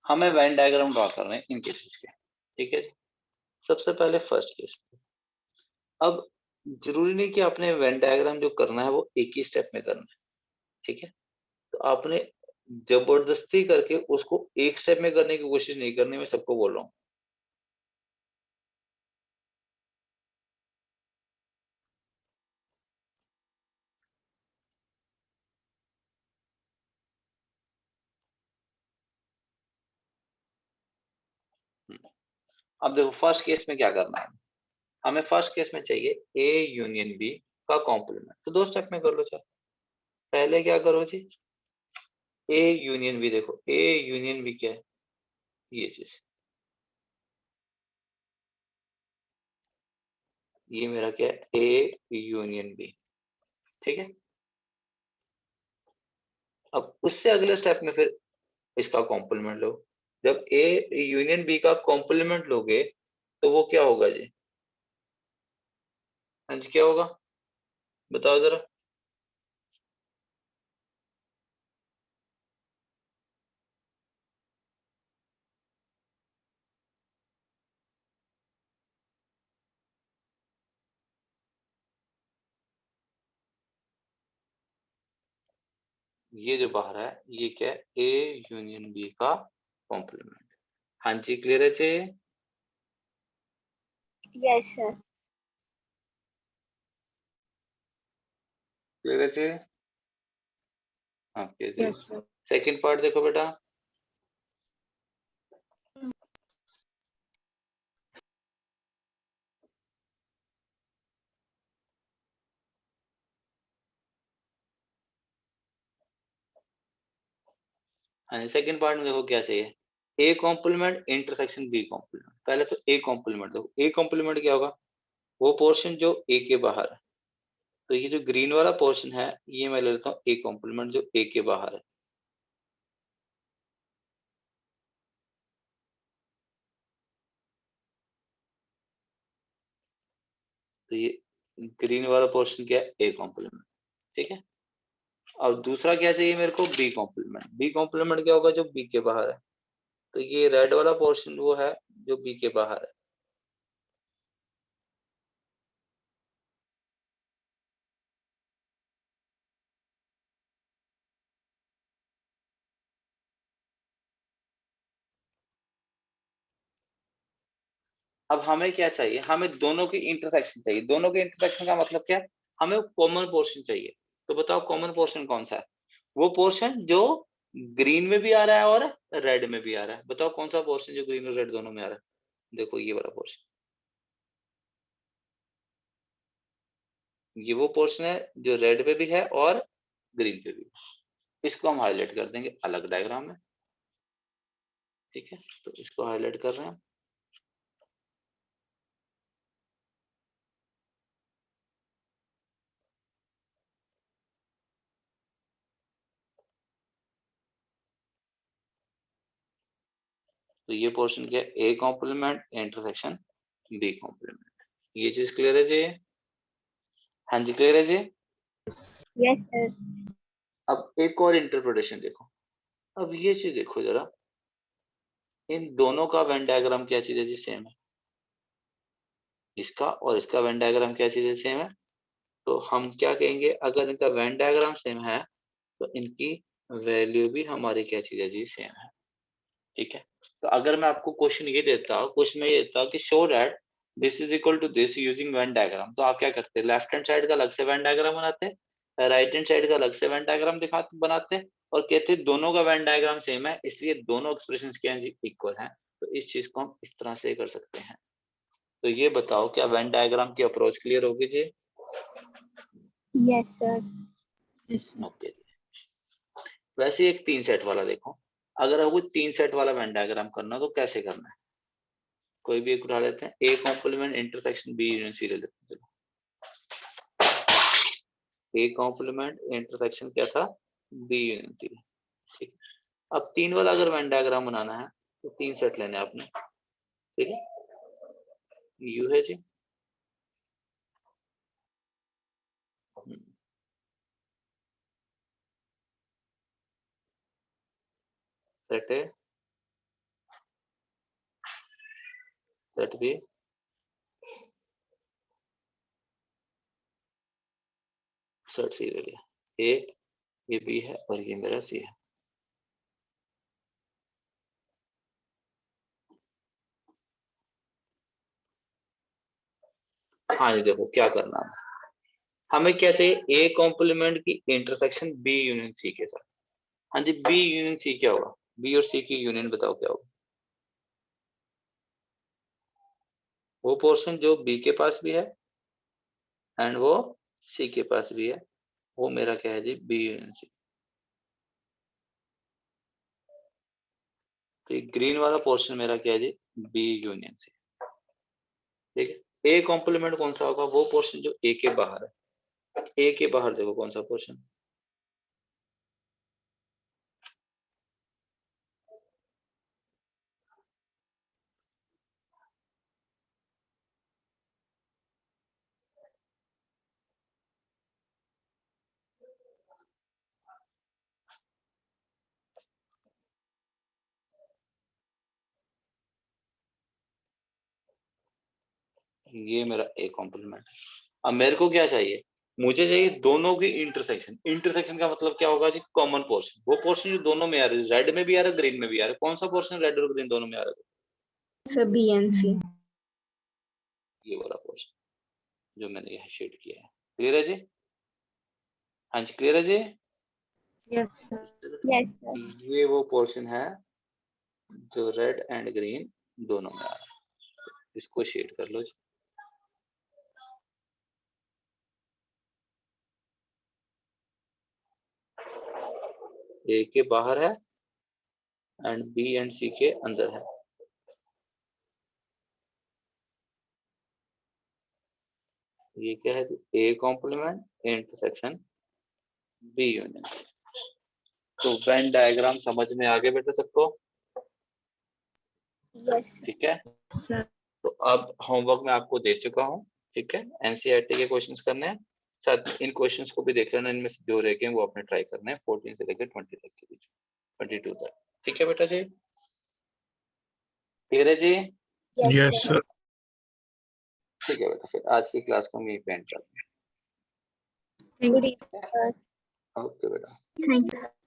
हमें वेन डायग्राम ड्रॉ कर रहे हैं इन केसेस के, ठीक है जी। सबसे पहले फर्स्ट केस। अब जरूरी नहीं कि आपने वेन डायग्राम जो करना है वो एक ही स्टेप में करना है, ठीक है। तो आपने जबरदस्ती करके उसको एक स्टेप में करने की कोशिश नहीं करनी, मैं सबको बोल रहा हूँ। अब देखो फर्स्ट केस में क्या करना है। हमें फर्स्ट केस में चाहिए ए यूनियन बी का कॉम्प्लीमेंट। तो दो स्टेप में कर लो। चल पहले क्या करो जी, ए यूनियन बी। देखो ए यूनियन बी क्या है, ये चीज, ये मेरा क्या है, ए यूनियन बी, ठीक है। अब उससे अगले स्टेप में फिर इसका कॉम्प्लीमेंट लो। जब ए यूनियन बी का कॉम्प्लीमेंट लोगे तो वो क्या होगा जी? हाँ जी क्या होगा बताओ जरा। ये जो बाहर है ये क्या है, ए यूनियन बी का कॉम्प्लीमेंट। हाँ जी, क्लियर है जी? Yes, sir. क्लियर है जी? ओके जी। Yes, sir. सेकंड पार्ट देखो बेटा। हाँ, सेकंड पार्ट में देखो क्या चाहिए, A complement intersection B complement. पहले तो ए कॉम्प्लीमेंट देखो, ए कॉम्प्लीमेंट क्या होगा, वो पोर्शन जो ए के बाहर है। तो ये जो ग्रीन वाला पोर्शन है ये मैं ले लेता हूँ ए कॉम्प्लीमेंट जो ए के बाहर है। तो ये ग्रीन वाला पोर्शन क्या है, ए कॉम्प्लीमेंट। ठीक है, और दूसरा क्या चाहिए मेरे को, बी कॉम्प्लीमेंट। बी कॉम्प्लीमेंट क्या होगा, जो बी के बाहर है। तो ये रेड वाला पोर्शन वो है जो बी के बाहर है। अब हमें क्या चाहिए, हमें दोनों की इंटरसेक्शन चाहिए। दोनों के इंटरसेक्शन का मतलब क्या है, हमें कॉमन पोर्शन चाहिए। तो बताओ कॉमन पोर्शन कौन सा है, वो पोर्शन जो ग्रीन में भी आ रहा है और रेड में भी आ रहा है। बताओ कौन सा पोर्शन जो ग्रीन और रेड दोनों में आ रहा है। देखो ये वाला पोर्शन, ये वो पोर्शन है जो रेड पे भी है और ग्रीन पे भी है। इसको हम हाईलाइट कर देंगे अलग डायग्राम में। ठीक है, तो इसको हाईलाइट कर रहे हैं। तो ये पोर्शन क्या है, A complement intersection B complement. ये चीज क्लियर है जी? हाँ जी, क्लियर है जी? Yes, sir. अब एक और इंटरप्रिटेशन देखो। अब ये चीज देखो जरा, इन दोनों का वेन डायग्राम क्या चीज है जी, सेम है। इसका और इसका वेन डायग्राम क्या चीज है, सेम है। तो हम क्या कहेंगे, अगर इनका वेन डायग्राम सेम है तो इनकी वैल्यू भी हमारी क्या चीज है जी, सेम है। ठीक है, तो अगर मैं आपको क्वेश्चन ये देता हूँ, क्वेश्चन में ये देता हूँ कि show that this is equal to this using Venn diagram, तो आप क्या करते हैं, लेफ्ट हैंड साइड का अलग से वेन डायग्राम बनाते हैं, राइट हैंड साइड का अलग से वेन डायग्राम बनाते हैं, और कहते हैं दोनों का वेन डायग्राम सेम है इसलिए दोनों एक्सप्रेशन क्या हैं, इक्वल हैं। तो इस चीज को हम इस तरह से कर सकते हैं। तो ये बताओ क्या वेन डायग्राम की अप्रोच क्लियर होगी जी? Yes, sir. Yes, sir. Okay, वैसे एक 3 सेट वाला देखो। अगर आपको 3 सेट वाला वेन डायग्राम करना तो कैसे करना है, कोई भी एक उठा लेते हैं, A complement intersection B union C ले लेते हैं। ए कॉम्प्लीमेंट इंटरसेक्शन क्या था, बी यूनियन सी। ठीक है, अब 3 वाला अगर वेन डायग्राम बनाना है तो 3 सेट लेने हैं आपने। ठीक है, यू है जी, set A, set B, set C ले लिया। ए, ये बी है और ये मेरा सी है। हाँ जी, देखो क्या करना है, हमें क्या चाहिए, ए कॉम्प्लीमेंट की इंटरसेक्शन बी यूनियन सी के साथ। हाँ जी, बी यूनियन सी क्या होगा, बी और सी की यूनियन बताओ क्या होगा। वो पोर्शन जो बी के पास भी है एंड वो सी के पास भी है, वो मेरा क्या है जी, बी यूनियन सी। तो ये ग्रीन वाला पोर्शन मेरा क्या है जी, बी यूनियन सी। ठीक है, ए कॉम्प्लीमेंट कौन सा होगा, वो पोर्शन जो ए के बाहर है। ए के बाहर देखो कौन सा पोर्शन, ये मेरा ए कॉम्प्लीमेंट है। अब मेरे को क्या चाहिए, मुझे चाहिए दोनों की इंटरसेक्शन। इंटरसेक्शन का मतलब क्या होगा जी? कॉमन पोर्शन, वो पोर्शन जो दोनों में आ रहा है, रेड में भी आ रहा है, ग्रीन में भी आ रहा है। कौन सा पोर्शन रेड और ग्रीन दोनों में आ रहा है? सर बी एंड सी। ये वाला पोर्शन जो मैंने यहाँ शेड किया है। क्लियर है जी? हाँ जी, क्लियर है जी? Yes, sir. Yes, sir. ये वो पोर्शन है जो रेड एंड ग्रीन दोनों में आ रहा है। इसको शेड कर लो जी। ए के बाहर है एंड बी एंड सी के अंदर है। ये क्या है? A complement intersection B union. तो वेन डायग्राम समझ में आ गया बेटा सबको? Yes, sir. ठीक है, Sir. तो अब होमवर्क मैं आपको दे चुका हूँ। ठीक है, एनसीईआरटी के क्वेश्चंस करने हैं, साथ इन क्वेश्चंस को भी देख लेना। इनमें से जो रह गए वो अपने ट्राई करने हैं 14 से लेकर 20 तक के बीच, 22 तक। ठीक है बेटा जी? क्लियर है जी? Yes, Yes, sir. sir. ठीक है बेटा, फिर आज की क्लास को हम यहीं पे एंड करते Thank you. हैं। ओके बेटा। Thank you.